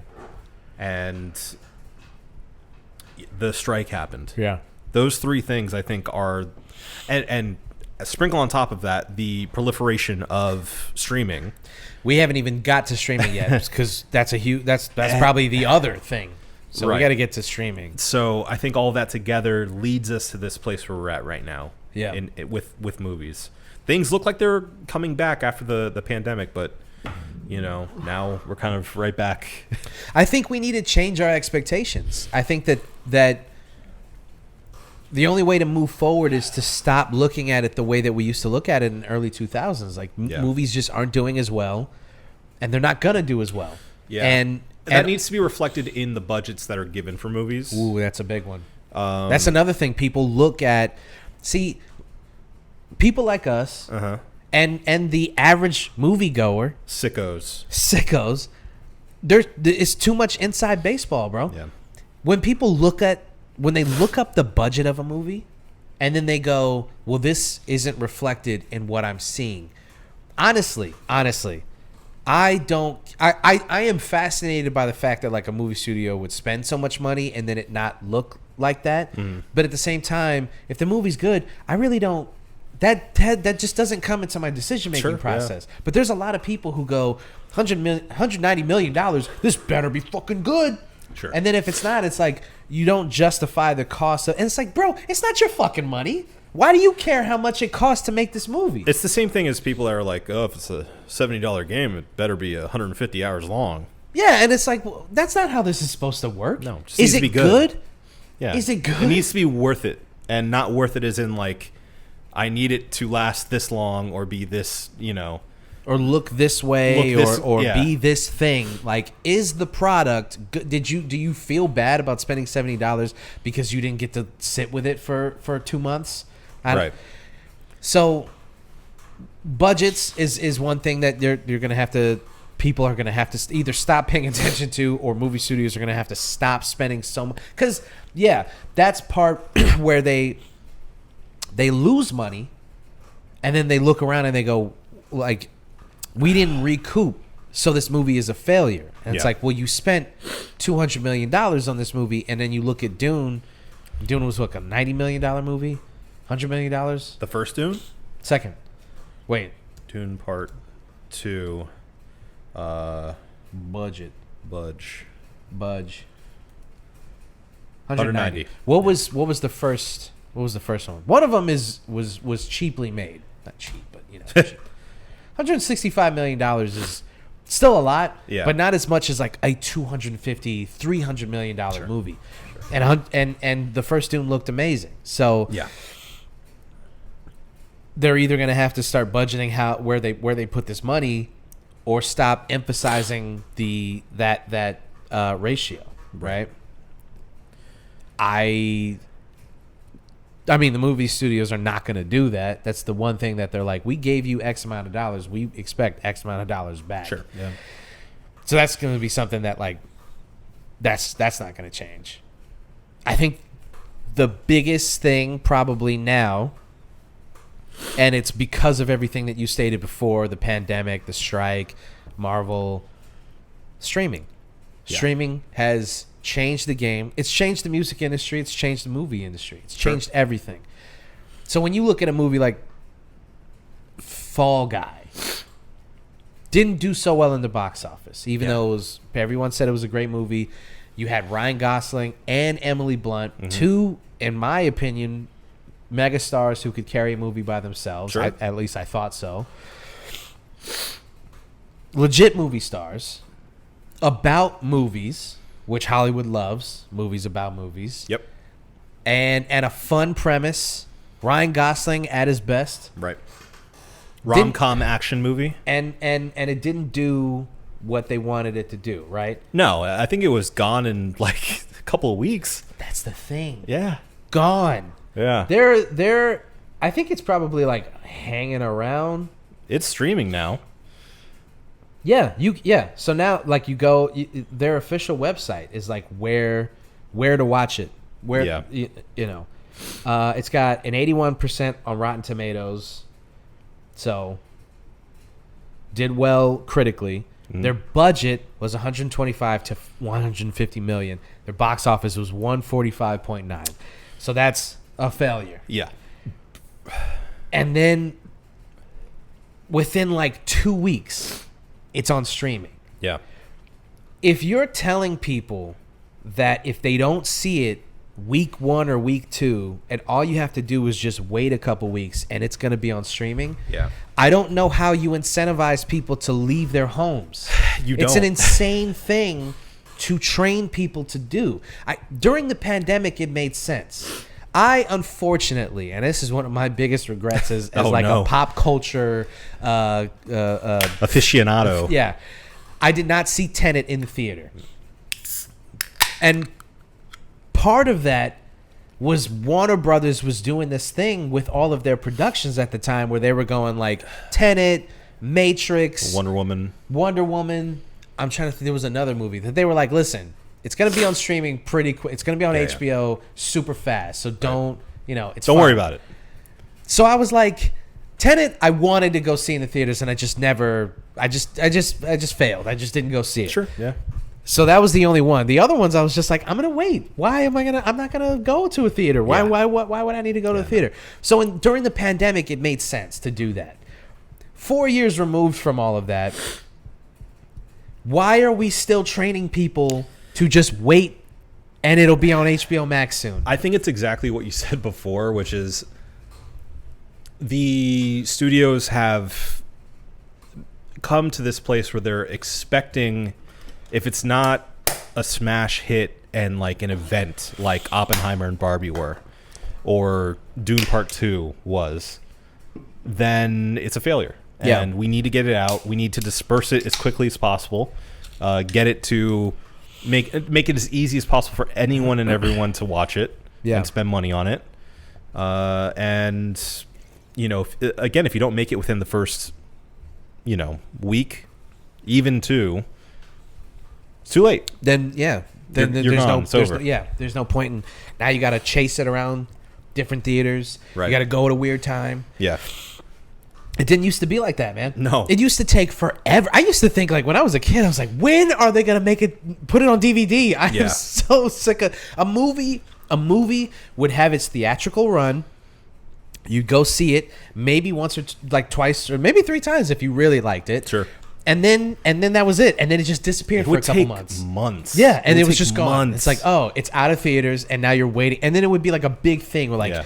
And the strike happened. Yeah. Those three things I think are, and sprinkle on top of that the proliferation of streaming. We haven't even got to streaming yet because that's probably the other thing. So we got to get to streaming. So I think all that together leads us to this place where we're at right now. Yeah. With movies, things look like they're coming back after the pandemic, but now we're kind of right back. I think we need to change our expectations. I think that the only way to move forward is to stop looking at it the way that we used to look at it in the early 2000s. Like movies just aren't doing as well, and they're not gonna do as well. Yeah, and that needs to be reflected in the budgets that are given for movies. Ooh, that's a big one. That's another thing people look at. See, people like us. Uh-huh. And the average moviegoer, sickos, it's too much inside baseball, bro. Yeah. When they look up the budget of a movie, and then they go, "Well, this isn't reflected in what I'm seeing." Honestly, I am fascinated by the fact that like a movie studio would spend so much money and then it not look like that. Mm. But at the same time, if the movie's good, I really don't. That just doesn't come into my decision-making process. Yeah. But there's a lot of people who go, $190 million, this better be fucking good. Sure. And then if it's not, it's like, you don't justify the cost of, and it's like, bro, it's not your fucking money. Why do you care how much it costs to make this movie? It's the same thing as people that are like, oh, if it's a $70 game, it better be 150 hours long. Yeah, and it's like, well, that's not how this is supposed to work. No, it just is needs it to be good? Yeah. Is it good? It needs to be worth it, and not worth it as in like, I need it to last this long or be this, or look this way, or be this thing. Like, is the product good? Do you feel bad about spending $70 because you didn't get to sit with it for 2 months? Right. So budgets is one thing that people are gonna have to either stop paying attention to, or movie studios are gonna have to stop spending so much. Because that's part where they lose money, and then they look around and they go, like, we didn't recoup, so this movie is a failure. And it's like, well, you spent $200 million on this movie, and then you look at Dune. Dune was what, a $90 million movie? $100 million? The first Dune? Second. Wait. Dune Part 2. Budge. 190. What was the first? What was the first one? One of them was cheaply made. Not cheap, but cheap. $165 million is still a lot, but not as much as like a $250, $300 million movie. Sure. And the first Dune looked amazing. So they're either going to have to start budgeting where they put this money, or stop emphasizing that ratio, right? I mean, the movie studios are not going to do that. That's the one thing that they're like, we gave you X amount of dollars. We expect X amount of dollars back. Sure. Yeah. So that's going to be something that, like, that's not going to change. I think the biggest thing probably now, and it's because of everything that you stated before, the pandemic, the strike, Marvel, streaming. Yeah. Streaming has changed the game. It's changed the music industry. It's changed the movie industry. It's changed everything. So when you look at a movie like Fall Guy, didn't do so well in the box office, even though everyone said it was a great movie. You had Ryan Gosling and Emily Blunt, two, in my opinion, megastars who could carry a movie by themselves. Sure. At least I thought so. Legit movie stars about movies, which Hollywood loves, movies about movies. Yep. And a fun premise. Ryan Gosling at his best. Right. Rom-com action movie. And it didn't do what they wanted it to do, right? No, I think it was gone in like a couple of weeks. That's the thing. Yeah. Gone. Yeah. They're I think it's probably like hanging around. It's streaming now. Yeah, so now like you go their official website is like where to watch it. You know. It's got an 81% on Rotten Tomatoes. So did well critically. Their budget was 125 to 150 million. Their box office was 145.9. So that's a failure. Yeah. And then within like 2 weeks, it's on streaming. Yeah. If you're telling people that if they don't see it week 1 or week 2, and all you have to do is just wait a couple weeks and it's going to be on streaming. Yeah. I don't know how you incentivize people to leave their homes. You don't. It's an insane thing to train people to do. During the pandemic, it made sense. I unfortunately, and this is one of my biggest regrets as a pop culture aficionado. Yeah. I did not see Tenet in the theater. And part of that was Warner Brothers was doing this thing with all of their productions at the time where they were going like Tenet, Matrix, Wonder Woman. I'm trying to think, there was another movie that they were like, listen, it's going to be on streaming pretty quick. It's going to be on HBO super fast. So don't worry about it. So I was like, Tenet, I wanted to go see in the theaters and I just failed. I just didn't go see it. Sure. Yeah. So that was the only one. The other ones, I was just like, I'm gonna wait. I'm not gonna go to a theater. Why would I need to go to a theater? So during the pandemic, it made sense to do that. 4 years removed from all of that, why are we still training people to just wait and it'll be on HBO Max soon? I think it's exactly what you said before, which is the studios have come to this place where they're expecting, if it's not a smash hit and like an event like Oppenheimer and Barbie were, or Dune Part 2 was, then it's a failure. Yeah. And we need to get it out. We need to disperse it as quickly as possible. Get it to make it as easy as possible for anyone and everyone to watch it and spend money on it. And if you don't make it within the first, week, even 2, it's too late. Then you're there's gone. no It's over. there's no point in, now you got to chase it around different theaters. Right. You got to go at a weird time. Yeah. It didn't used to be like that, man. No. It used to take forever. I used to think, like, when I was a kid, I was like, when are they going to put it on DVD? I am so sick of a movie. A movie would have its theatrical run. You'd go see it maybe once or twice or maybe 3 times if you really liked it. Sure. And then that was it. And then it just disappeared for a couple months. Yeah, and it was just gone. It's like, oh, it's out of theaters, and now you're waiting. And then it would be like a big thing where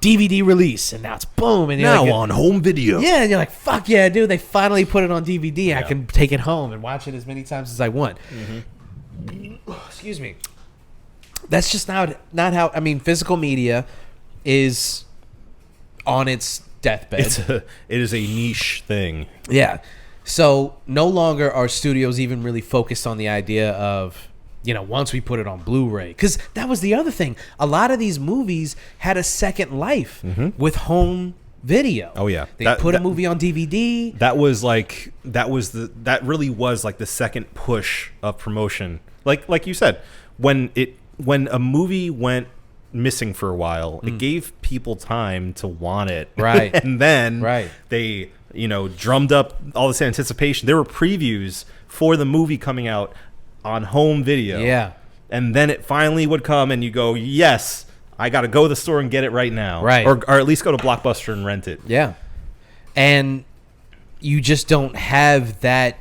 DVD release, and now it's boom, and you're now like, on home video. Yeah, and you're like, fuck yeah, dude! They finally put it on DVD. Yeah. I can take it home and watch it as many times as I want. Mm-hmm. Excuse me. That's just not how. I mean, physical media is on its deathbed. It is a niche thing. Yeah. So no longer are studios even really focused on the idea of, once we put it on Blu-ray. Because that was the other thing. A lot of these movies had a second life with home video. Oh yeah, they put a movie on DVD. That really was like the second push of promotion. Like you said, when a movie went missing for a while, it gave people time to want it. Right. And then they drummed up all this anticipation. There were previews for the movie coming out on home video. Yeah. And then it finally would come and you go, yes, I got to go to the store and get it right now. Right. Or at least go to Blockbuster and rent it. Yeah. And you just don't have that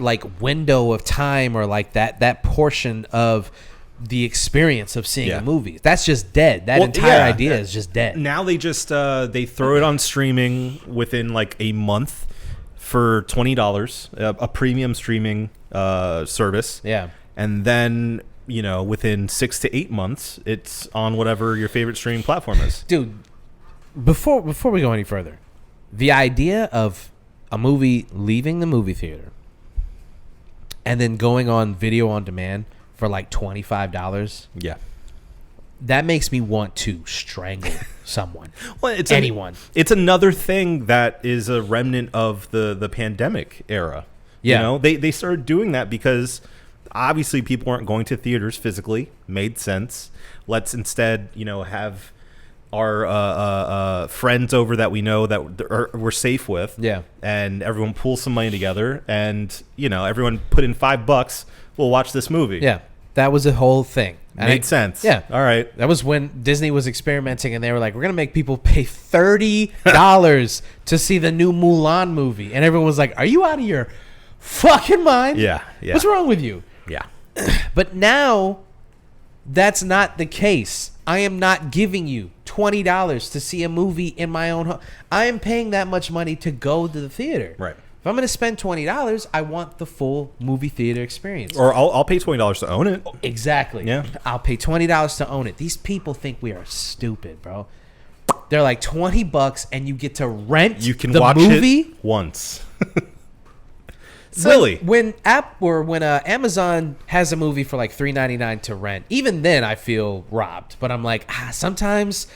like window of time or like that portion of the experience of seeing a movie. That's just dead. That entire idea is just dead. Now they just they throw it on streaming within like a month for $20, a premium streaming service. Yeah. And then, within 6 to 8 months, it's on whatever your favorite streaming platform is. Dude, before we go any further, the idea of a movie leaving the movie theater and then going on video on demand for like $25. Yeah. That makes me want to strangle someone. Well, it's anyone. It's another thing that is a remnant of the pandemic era. Yeah. They started doing that because obviously people weren't going to theaters physically. Made sense. Let's instead, have our friends over that we know that we're safe with. Yeah. And everyone pulls some money together and, everyone put in $5. We'll watch this movie. Yeah. That was a whole thing. Made sense. Yeah. All right. That was when Disney was experimenting and they were like, we're going to make people pay $30 to see the new Mulan movie. And everyone was like, are you out of your fucking mind? Yeah. Yeah. What's wrong with you? Yeah. But now that's not the case. I am not giving you $20 to see a movie in my own home. I am paying that much money to go to the theater. Right. If I'm going to spend $20, I want the full movie theater experience. Or I'll pay $20 to own it. Exactly. Yeah. I'll pay $20 to own it. These people think we are stupid, bro. They're like $20 and you get to rent You can the watch movie it once. Silly. When Amazon has a movie for like $3.99 to rent, even then I feel robbed. But I'm like, sometimes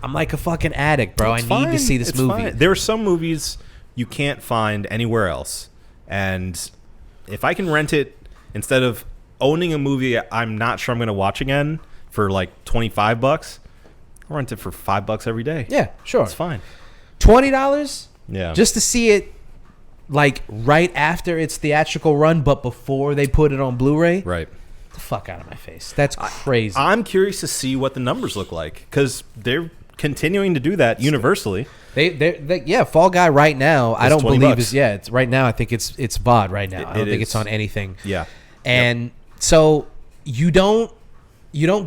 I'm like a fucking addict, bro. I need to see this movie. Fine. There are some movies you can't find anywhere else, and if I can rent it instead of owning a movie I'm not sure I'm going to watch again for like $25, I'll rent it for $5 every day. Yeah, sure. It's fine. $20? Yeah. Just to see it like right after its theatrical run, but before they put it on Blu-ray? Right. Get the fuck out of my face. That's crazy. I'm curious to see what the numbers look like because they're continuing to do that universally. They Fall Guy right now, I don't believe $20. it's right now. I think it's VOD right now. I don't think it's on anything. Yeah. And so you don't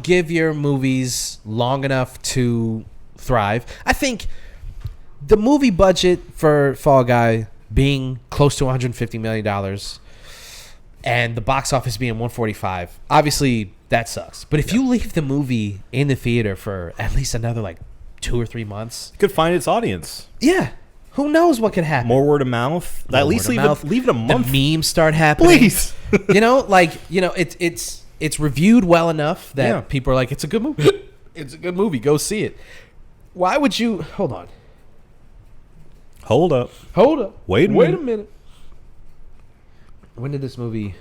give your movies long enough to thrive. I think the movie budget for Fall Guy being close to $150 million and the box office being 145, obviously that sucks. But if you leave the movie in the theater for at least another like 2 or 3 months, It could find its audience. yeah, who knows what could happen? More word of mouth. At least leave it a month. The memes start happening. Please. It's reviewed well enough that Yeah. people are like, it's a good movie. It's a good movie. Go see it. Why would you? Hold on. Hold up. Wait a minute. When did this movie?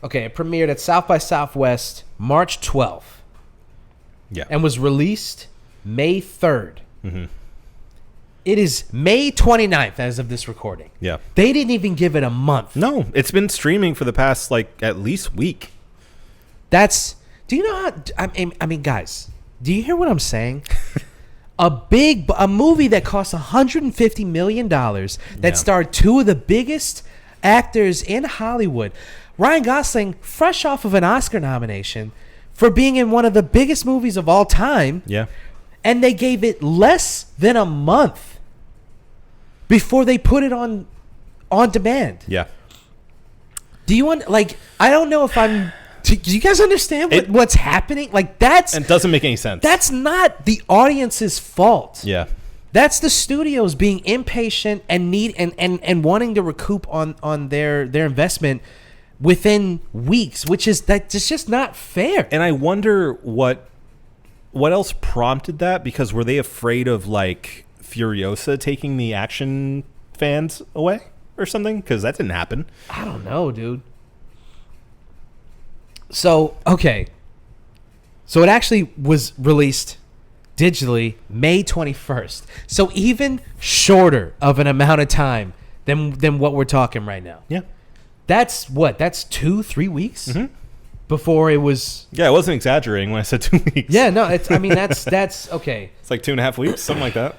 Okay, it premiered at South by Southwest March 12th. Yeah. And was released May 3rd. Mm-hmm. It is May 29th as of this recording. Yeah. They didn't even give it a month. No, it's been streaming for the past at least week. Do you know how? I mean, guys, do you hear what I'm saying? A movie that cost $150 million that starred 2 of the biggest actors in Hollywood. Ryan Gosling, fresh off of an Oscar nomination for being in one of the biggest movies of all time. Yeah. And they gave it less than a month before they put it on demand. Yeah. Do you want, I don't know if I'm, do you guys understand what's happening? And it doesn't make any sense. That's not the audience's fault. Yeah. That's the studios being impatient and and wanting to recoup on their investment within weeks, which is that's just not fair. And I wonder what else prompted that, because were they afraid of like Furiosa taking the action fans away or something? Because that didn't happen. I don't know, dude. So, okay. So it actually was released digitally May 21st. So even shorter of an amount of time than what we're talking right now. Yeah. That's 2-3 weeks before it was. Yeah, I wasn't exaggerating when I said 2 weeks. Yeah, no, that's okay. It's like 2.5 weeks, something like that.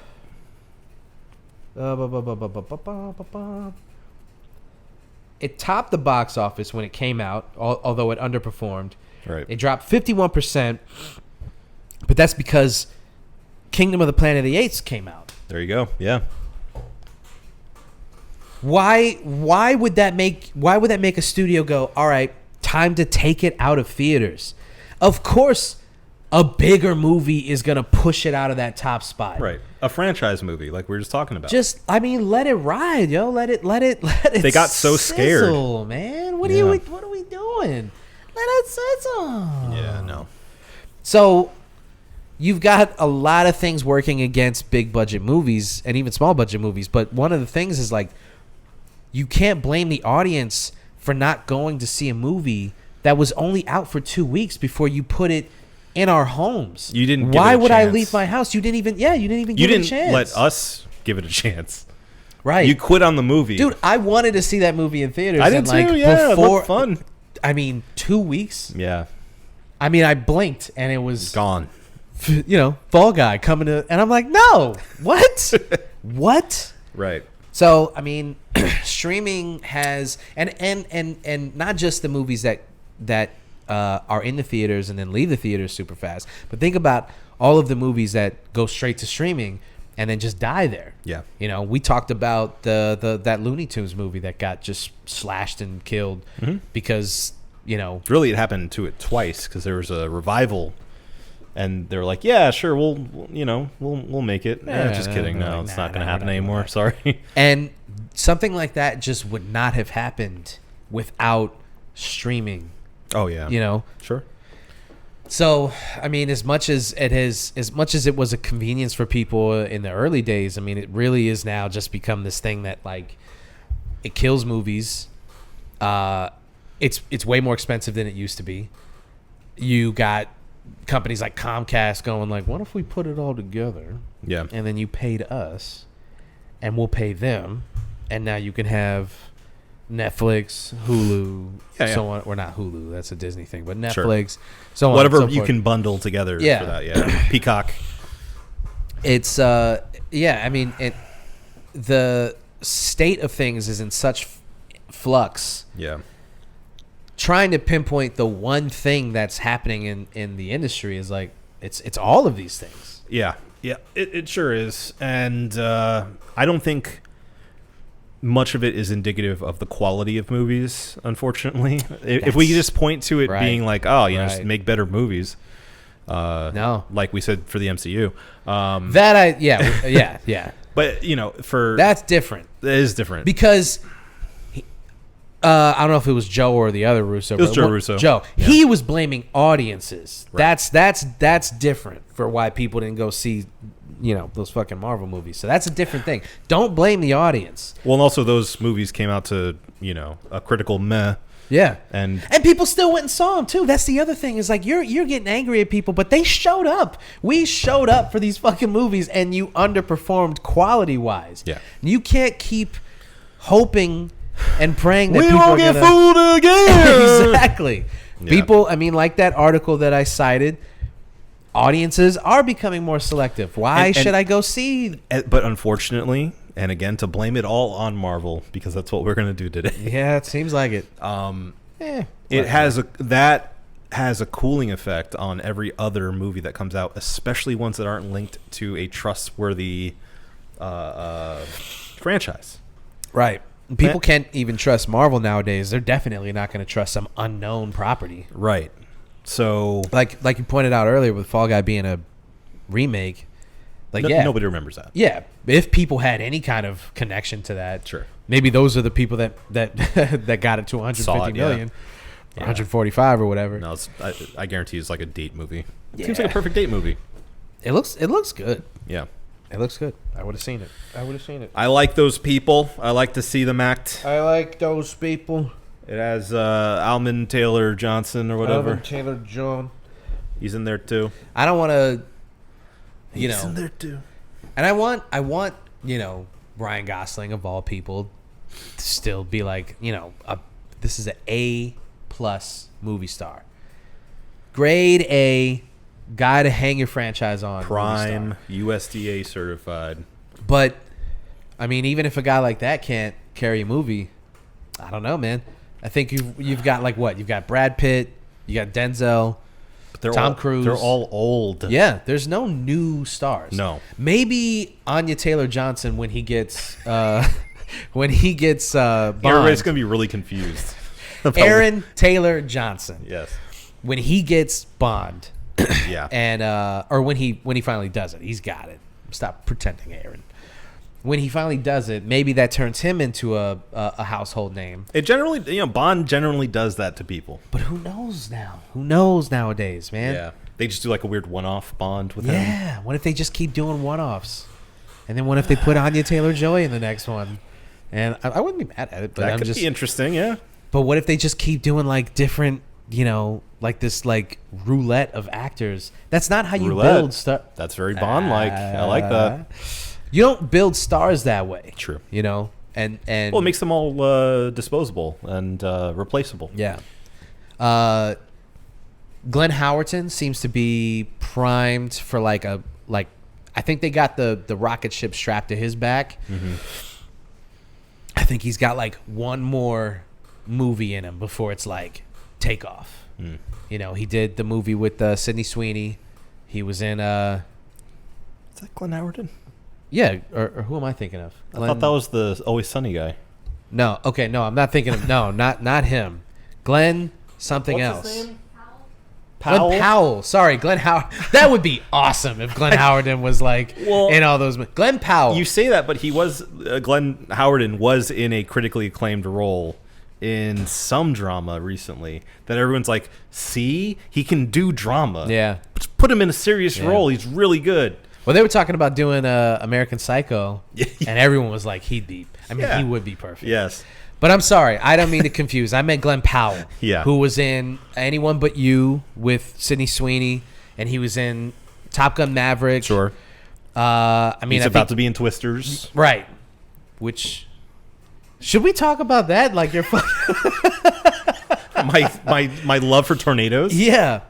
It topped the box office when it came out, although it underperformed. Right. It dropped 51%, but that's because Kingdom of the Planet of the Apes came out. There you go. Yeah. Why would that make a studio go, all right, time to take it out of theaters? Of course, a bigger movie is gonna push it out of that top spot. Right. A franchise movie, like we were just talking about. Let it ride, yo. Let it. They got so scared, man. What are we doing? Let it sizzle. Yeah, no. So you've got a lot of things working against big budget movies and even small budget movies, but one of the things is like you can't blame the audience for not going to see a movie that was only out for 2 weeks before you put it in our homes. You didn't. Why give it a would I chance. leave my house? You didn't even give it a chance. You didn't let us give it a chance. Right. You quit on the movie, dude. I wanted to see that movie in theaters. I did too. Yeah, it looked fun. 2 weeks. Yeah. I blinked and it was gone. Fall Guy coming to, and I'm like, no, what, what? Right. So streaming has and not just the movies that are in the theaters and then leave the theaters super fast, but think about all of the movies that go straight to streaming and then just die there. Yeah. We talked about that Looney Tunes movie that got just slashed and killed because really it happened to it twice, because there was a revival. And they were like, "Yeah, sure, we'll make it." Just kidding. No, it's not going to happen anymore. Sorry. And something like that just would not have happened without streaming. Oh yeah. Sure. So, as much as it was a convenience for people in the early days, it really is now just become this thing that like it kills movies. It's way more expensive than it used to be. You got companies like Comcast going like, what if we put it all together? Yeah. And then you paid us and we'll pay them. And now you can have Netflix, Hulu, so on. Or not Hulu, that's a Disney thing, but Netflix, so on. Whatever and so you forth. can bundle together for that. Yeah. Peacock. It's, the state of things is in such flux. Yeah. Trying to pinpoint the one thing that's happening in the industry is like it's all of these things. Yeah, it sure is, and I don't think much of it is indicative of the quality of movies. Unfortunately, if we just point to it being like, just make better movies. No, like we said for the MCU. Yeah. But that's different. It is different because. I don't know if it was Joe or the other Russo. It was Joe Russo. Joe. Yeah. He was blaming audiences. Right. That's different for why people didn't go see, those fucking Marvel movies. So that's a different thing. Don't blame the audience. Well, and also those movies came out to, a critical meh. Yeah. And people still went and saw them too. That's the other thing is like you're getting angry at people, but they showed up. We showed up for these fucking movies and you underperformed quality wise. Yeah. You can't keep hoping and praying that we people won't are get fooled again. Exactly. Yeah. People, like that article that I cited, audiences are becoming more selective. Why should I go see? But unfortunately, and again, to blame it all on Marvel, because that's what we're going to do today. Yeah, it seems like it. It has a cooling effect on every other movie that comes out, especially ones that aren't linked to a trustworthy franchise. Right. People can't even trust Marvel nowadays. They're definitely not going to trust some unknown property. Right. So, like you pointed out earlier with Fall Guy being a remake, Like, nobody remembers that. Yeah, if people had any kind of connection to that, Sure. maybe those are the people that that got it to 150 million, or 145 or whatever. No, I guarantee it's like a date movie. Yeah. Seems like a perfect date movie. It looks good. Yeah. It looks good. I would have seen it. I like those people. I like to see them act. I like those people. It has Almond Taylor Johnson or whatever. Alvin Taylor John. He's in there too. I don't want to, He's in there too. And I want, Ryan Gosling of all people to still be like, this is an A+ movie star. Grade A, guy to hang your franchise on. Prime, USDA certified. But, I mean, even if a guy like that can't carry a movie, I don't know, man. I think you've got like what? You've got Brad Pitt, you got Denzel, But Tom Cruise. They're all old. Yeah, there's no new stars. No. Maybe Anya Taylor-Johnson when he gets Bond. Everybody's gonna be really confused. Aaron Taylor-Johnson. Yes. When he gets Bond, Yeah. and or when he finally does it, he's got it. Stop pretending, Aaron. When he finally does it, maybe that turns him into a household name. It generally, Bond generally does that to people. But who knows now? Who knows nowadays, man? Yeah. They just do like a weird one-off Bond with him. Yeah. What if they just keep doing one-offs? And then what if they put Anya Taylor-Joy in the next one? And I wouldn't be mad at it, but That could be interesting, yeah. But what if they just keep doing like different, like this like roulette of acters? That's not how you build stuff. That's very Bond-like. I like that. You don't build stars that way. True. And Well, it makes them all disposable and replaceable. Yeah. Glenn Howerton seems to be primed for I think they got the rocket ship strapped to his back. Mm-hmm. I think he's got like one more movie in him before it's like takeoff. Mm. He did the movie with Sydney Sweeney. He was in Is that Glenn Howerton? yeah, or who am I thinking of? I thought that was the Always Sunny guy. No, okay, no, I'm not thinking of not him. Glenn something What's else. his name? Glenn Powell. Sorry, Glenn Howard. That would be awesome if Glenn Howerton was like in all those. Glenn Powell. You say that, but he was Glenn Howerton was in a critically acclaimed role in some drama recently that everyone's like, see, he can do drama. Yeah. Just put him in a serious role. He's really good. Well, they were talking about doing American Psycho, and everyone was like, he would be perfect. Yes. But I'm sorry, I don't mean to confuse. I meant Glenn Powell, Yeah. who was in Anyone But You with Sydney Sweeney, and he was in Top Gun Maverick. Sure. He's about to be in Twisters. Right. Which, should we talk about that? Like you're fucking... my love for tornadoes. Yeah.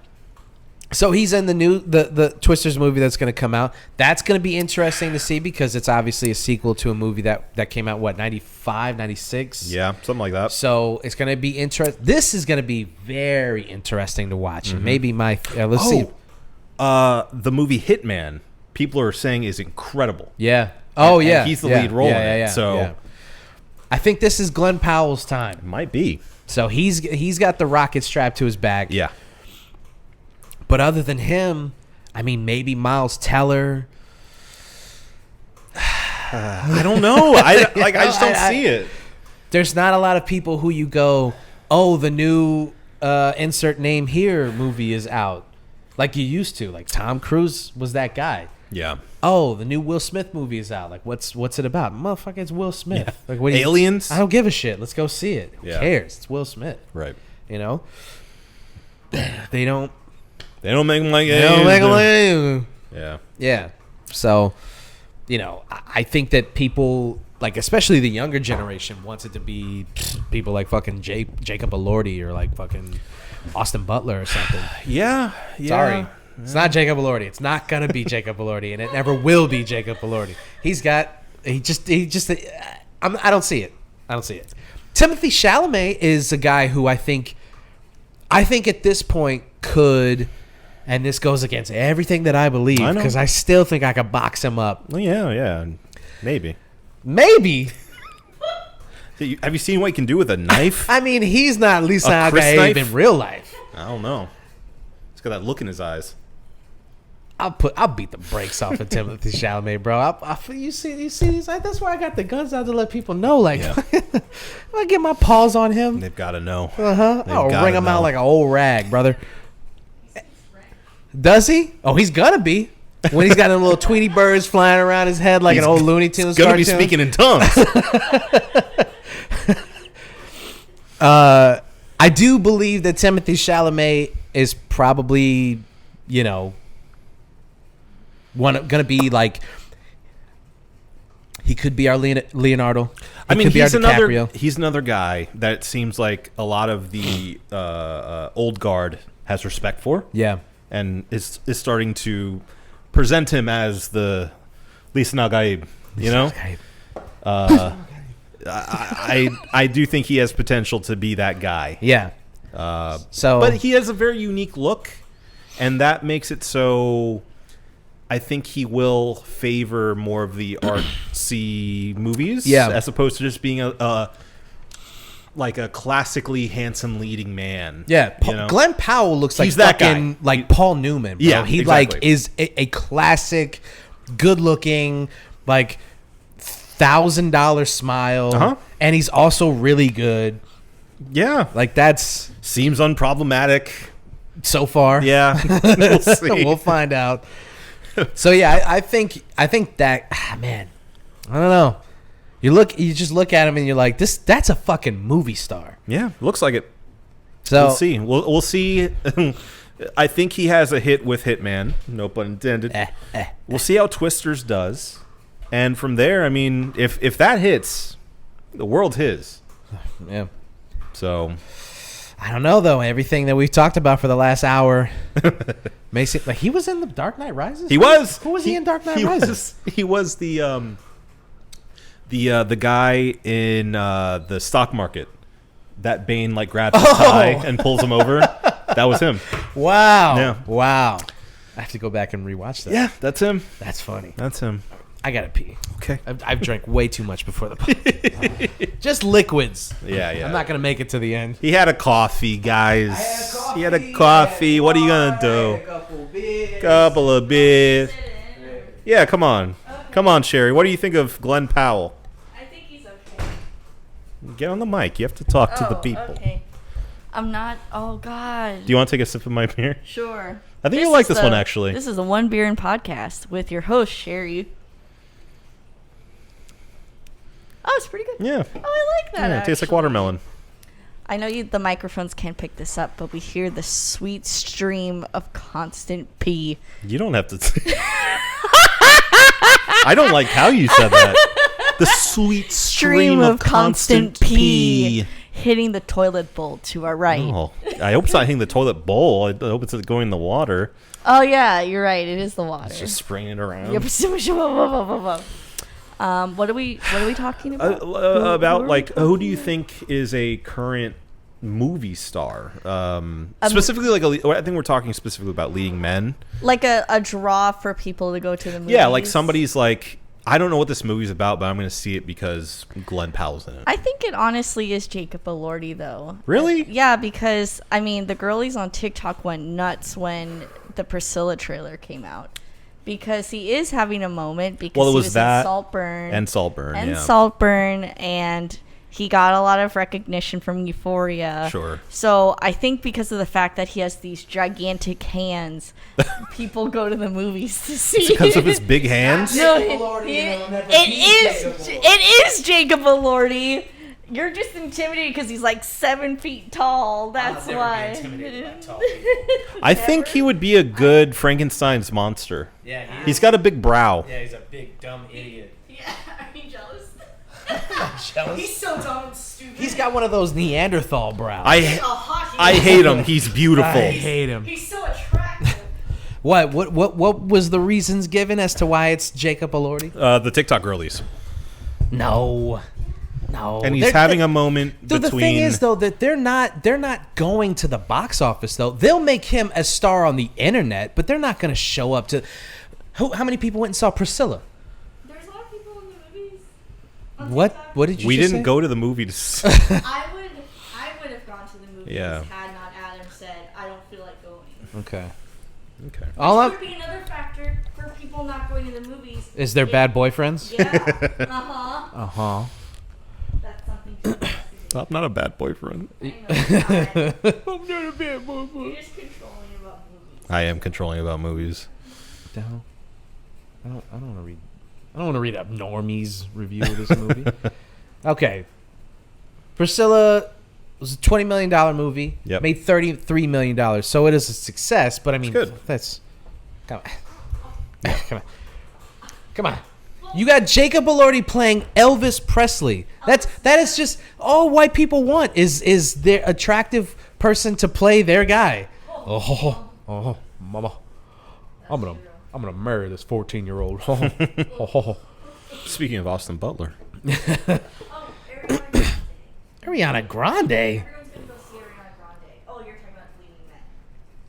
So he's in the Twisters movie that's going to come out. That's going to be interesting to see because it's obviously a sequel to a movie that came out, 95, 96? Yeah, something like that. So it's going to be interesting. This is going to be very interesting to watch. Mm-hmm. Maybe let's see. The movie Hitman, people are saying is incredible. Yeah. Oh, and yeah. he's the lead role in it. Yeah, so yeah. I think this is Glenn Powell's time. It might be. So he's got the rocket strapped to his back. Yeah. But other than him, maybe Miles Teller. I don't know. I just don't see it. There's not a lot of people who you go, oh, the new insert name here movie is out, like you used to. Like Tom Cruise was that guy. Yeah. Oh, the new Will Smith movie is out. Like what's it about? Motherfucker, it's Will Smith. Yeah. Like what? Aliens? I don't give a shit. Let's go see it. Who cares? It's Will Smith. Right. They don't. They don't make them like Yeah. Yeah. So, I think that people, like, especially the younger generation, wants it to be people like fucking Jacob Elordi or like fucking Austin Butler or something. Yeah. Sorry. It's not Jacob Elordi. It's not going to be Jacob Elordi, and it never will be Jacob Elordi. I don't see it. I don't see it. Timothée Chalamet is a guy who I think at this point could... And this goes against everything that I believe because I still think I could box him up. Well, yeah, maybe. Maybe. Have you seen what he can do with a knife? He's not Lisa Chris Agaeve in real life. I don't know. He's got that look in his eyes. I'll beat the brakes off of Timothée Chalamet, bro. You see these? Like, that's why I got the guns out to let people know. Like, I get my paws on him. They've got to know. I'll wring him out like an old rag, brother. Does he? Oh, he's gonna be. When he's got them little Tweety birds flying around his head like an old Looney Tunes He's gonna cartoon. be speaking in tongues. I do believe that Timothée Chalamet is probably, gonna be like, he could be our Leonardo. He's another guy that seems like a lot of the old guard has respect for. Yeah, and is starting to present him as the Lisa Nagaib, I do think he has potential to be that guy. Yeah. But he has a very unique look, and that makes it so I think he will favor more of the artsy movies, as opposed to just being a classically handsome leading man. Yeah, Glenn Powell looks like He's that fucking guy. like Paul Newman. Bro. Yeah, he exactly. like is a classic, good looking, like $1,000 smile, and he's also really good. Yeah, like that's seems unproblematic so far. Yeah, we'll see. We'll find out. So yeah, I think that man, I don't know. You just look at him and you're like, that's a fucking movie star. Yeah, looks like it. So we'll see. We'll see. I think he has a hit with Hitman. No pun intended. We'll see how Twisters does, and from there, I mean, if that hits, the world's his. Yeah. So I don't know though. Everything that we've talked about for the last hour makes it like he was in the Dark Knight Rises. He was. Who was he in Dark Knight Rises? He was the guy in the stock market that Bane like grabs his tie and pulls him over. That was him. Wow. Yeah. Wow. I have to go back and rewatch that. Yeah, that's him. That's funny. That's him. I gotta pee. Okay. I've drank way too much before the podcast. Just liquids. Yeah. I'm not gonna make it to the end. He had a coffee, guys. He had a coffee. What are you gonna do? Couple of beers. Yeah, come on. Come on, Sherry. What do you think of Glenn Powell? I think he's okay. Get on the mic. You have to talk to the people. Okay. I'm not. Oh God. Do you want to take a sip of my beer? Sure. I think you'll like this one, actually. This is a One Beer and Podcast with your host, Sherry. Oh, it's pretty good. Yeah. Oh, I like that. Yeah, it tastes like watermelon. I know the microphones can't pick this up, but we hear the sweet stream of constant pee. You don't have to. I don't like how you said that. The sweet stream of constant pee hitting the toilet bowl to our right. Oh, I hope it's not hitting the toilet bowl. I hope it's going in the water. Oh yeah, you're right. It is the water. It's just spraying it around. Yep. What are we talking about? Who do you think is a current movie star? Specifically, I think we're talking specifically about leading men. Like a draw for people to go to the movies. Yeah, like somebody's like, I don't know what this movie's about, but I'm going to see it because Glenn Powell's in it. I think it honestly is Jacob Elordi, though. Really? Yeah, because I mean, the girlies on TikTok went nuts when the Priscilla trailer came out. Because he is having a moment because he was that in Saltburn. And Saltburn, and Saltburn, and he got a lot of recognition from Euphoria. Sure. So I think because of the fact that he has these gigantic hands, people go to the movies to see. It's because of his big hands? No, it is Jacob Elordi. You're just intimidated because he's like 7 feet tall. That's why. I think he would be a good Frankenstein's monster. Yeah, he's got a big brow. Yeah, he's a big dumb idiot. Yeah, are you jealous? Jealous? He's so dumb and stupid. He's got one of those Neanderthal brows. I hate him. He's beautiful. I hate him. He's so attractive. What was the reasons given as to why it's Jacob Elordi? The TikTok girlies. No. And he's having a moment between. The thing is, though, that they're not going to the box office, though. They'll make him a star on the internet, but they're not going to show up to. How many people went and saw Priscilla? There's a lot of people in the movies. What did you? We just didn't say? go to the movies. I would have gone to the movies Yeah. had not Adam said I don't feel like going. Okay. Okay. All Which I'm would be another factor for people not going to the movies. is their bad boyfriends. Yeah. Uh-huh. That's something to investigate. I'm not a bad boyfriend. I know you're not. I'm not a bad boyfriend. You're just controlling about movies. I am controlling about movies. I don't want to read. I don't want to read a normie's review of this movie. Okay. Priscilla was a $20 million movie. Yep. Made $33 million. So it is a success, but I mean, good. that's. Come on. Yeah, come on. Come on. You got Jacob Elordi playing Elvis Presley. That is just all white people want is their attractive person to play their guy. Oh, mama. I'm gonna murder this 14-year-old. Speaking of Austin Butler. Oh, Ariana Grande. Ariana Grande. Everyone's gonna go see Ariana Grande. Oh, you're talking about leading men.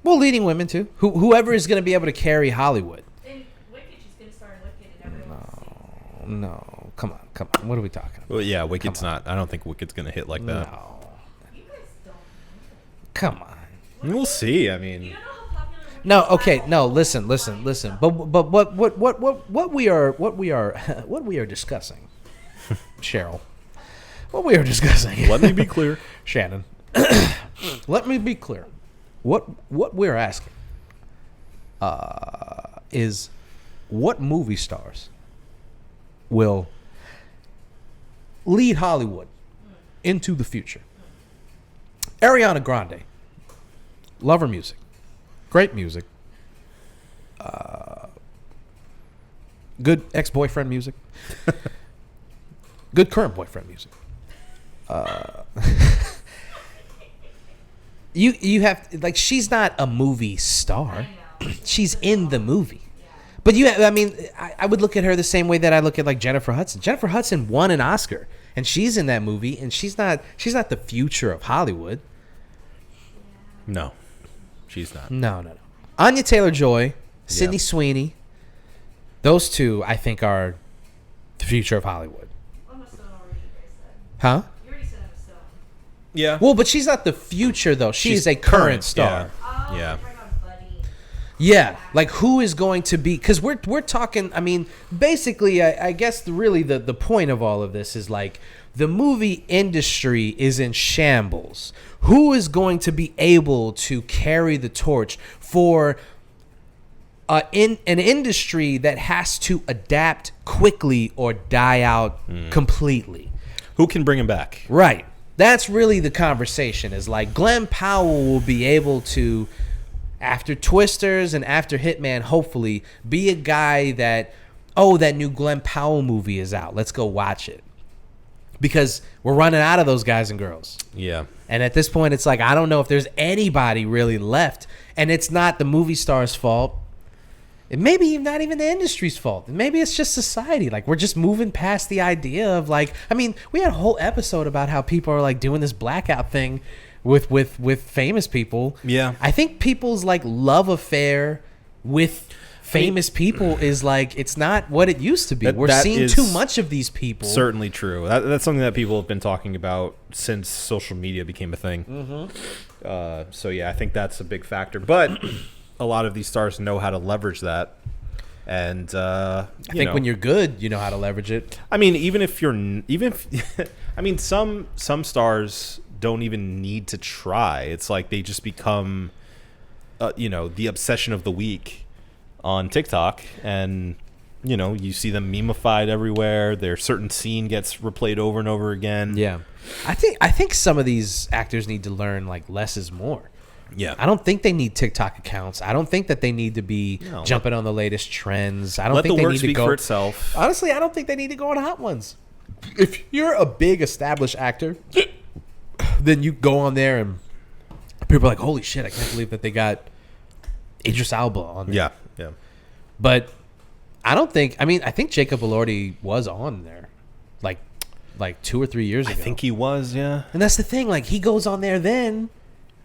Well, leading women too. Whoever is going to be able to carry Hollywood. In Wicked, she's gonna star in Wicked, and everyone will see. No, come on. What are we talking about? Well, yeah, Wicked's not. I don't think Wicked's gonna hit like that. No, You guys don't. come on. We'll see. I You mean, don't know how popular Wicked No, is? okay, no. Listen. But what we are discussing, Cheryl. What we are discussing. let me be clear. Shannon. Let me be clear. What we're asking is what movie stars will lead Hollywood into the future. Ariana Grande. Love her music. Great music. Good ex-boyfriend music. Good current boyfriend music. You have like she's not a movie star. She's in the movie. But I would look at her the same way that I look at like Jennifer Hudson. Jennifer Hudson won an Oscar and she's in that movie and she's not the future of Hollywood. No, she's not. No. Anya Taylor-Joy, Sydney Sweeney. Those two I think are the future of Hollywood. Emma Stone already, you guys said. Huh? You already said Emma Stone. Yeah. Well, but she's not the future though. She's a current star. Oh, Yeah. you're talking about Buddy. Yeah, like who is going to be? Because we're talking. I mean, basically, I guess really the point of all of this is like the movie industry is in shambles. Who is going to be able to carry the torch for in an industry that has to adapt quickly or die out completely? Who can bring him back? Right. That's really the conversation. Is like Glenn Powell will be able to, after Twisters and after Hitman, hopefully be a guy that, that new Glenn Powell movie is out. Let's go watch it. Because we're running out of those guys and girls. Yeah. And at this point, it's like, I don't know if there's anybody really left. And it's not the movie star's fault. It may be not even the industry's fault. Maybe it's just society. Like, we're just moving past the idea of like, I mean, we had a whole episode about how people are like doing this blackout thing with famous people. Yeah. I think people's like love affair with famous people is like, it's not what it used to be. We're that seeing is too much of these people. Certainly true. That's something that people have been talking about since social media became a thing. Mm-hmm. So yeah, I think that's a big factor. But a lot of these stars know how to leverage that. And I think when you're good, you know how to leverage it. I mean, I mean, some stars don't even need to try. It's like they just become, the obsession of the week on TikTok, and you see them memeified everywhere. Their certain scene gets replayed over and over again. Yeah, I think some of these actors need to learn like less is more. Yeah, I don't think they need TikTok accounts. I don't think that they need to be jumping on the latest trends. I don't think the they work need to speak go for itself. Honestly, I don't think they need to go on Hot Ones. If you're a big established actor, then you go on there and people are like, "Holy shit! I can't believe that they got Idris Elba on there." Yeah, yeah. But I don't think. I mean, I think Jacob Elordi was on there, like 2 or 3 years ago. I think he was. Yeah, and that's the thing. Like he goes on there then,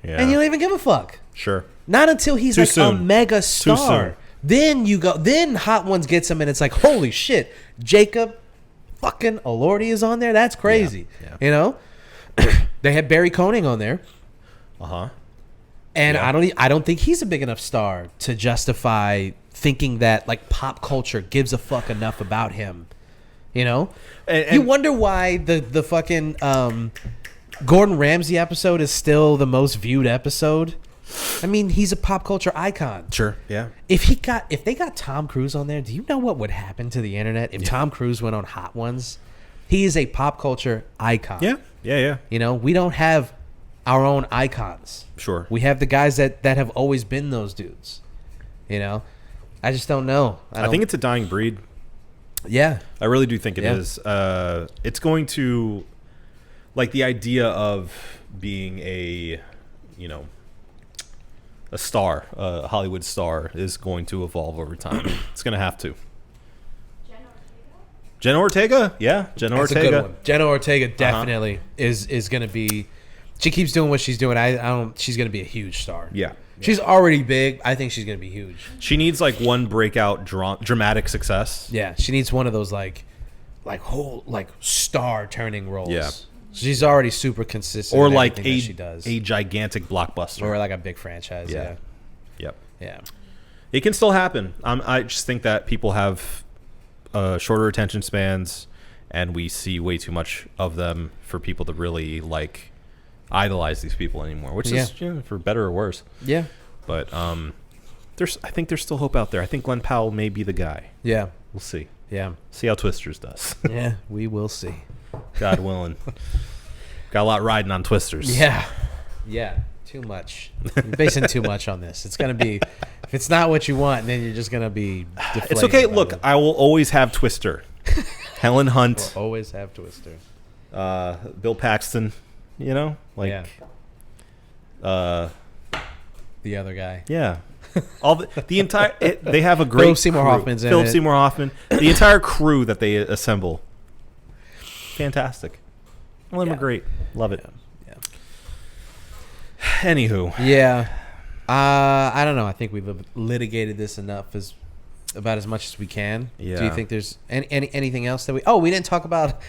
yeah. and you don't even give a fuck. Sure. Not until he's Too like soon. a mega Too star. soon. Then you go. Then Hot Ones gets him, and it's like, holy shit, Jacob fucking Elordi is on there. That's crazy. Yeah. You know, they had Barry Koenig on there. Uh huh. And Yeah. I don't think he's a big enough star to justify thinking that like pop culture gives a fuck enough about him. You know, And- you wonder why the fucking Gordon Ramsay episode is still the most viewed episode. I mean, he's a pop culture icon. Sure. Yeah. If they got Tom Cruise on there, do you know what would happen to the internet if Tom Cruise went on Hot Ones? He is a pop culture icon. Yeah. Yeah. Yeah. You know, we don't have our own icons. Sure. We have the guys that have always been those dudes. You know, I just don't know. I think it's a dying breed. Yeah. I really do think it Yeah. is. It's going to, like, the idea of being a star, a Hollywood star, is going to evolve over time. It's going to have to. Jenna Ortega? Yeah, Jenna That's Ortega. a good one. Jenna Ortega definitely is going to be. She keeps doing what she's doing. I don't. She's going to be a huge star. Yeah. She's already big. I think she's going to be huge. She needs like one breakout dramatic success. Yeah, she needs one of those like star turning roles. Yeah. She's already super consistent. Or in like everything that she does. a gigantic blockbuster. Or like a big franchise. Yeah. Yeah. Yep. Yeah. It can still happen. I just think that people have shorter attention spans, and we see way too much of them for people to really like idolize these people anymore, which is for better or worse. Yeah. But I think there's still hope out there. I think Glenn Powell may be the guy. Yeah. We'll see. Yeah. See how Twisters does. Yeah. We will see. God willing. Got a lot riding on Twisters. Yeah. Yeah. Too much. You're basing too much on this. It's going to be, if it's not what you want, then you're just going to be deflated. It's okay. by Look, it. I will always have Twister. Helen Hunt. We'll always have Twister. Bill Paxton. You know? Like, Yeah. The other guy. yeah. All the entire they have a great Philip Seymour crew. Hoffman's in Philip it. Seymour Hoffman. The entire crew that they assemble. Fantastic. All of them are great. Love it. Yeah. Anywho. Yeah. I don't know. I think we've litigated this enough about as much as we can. Yeah. Do you think there's anything else that we didn't talk about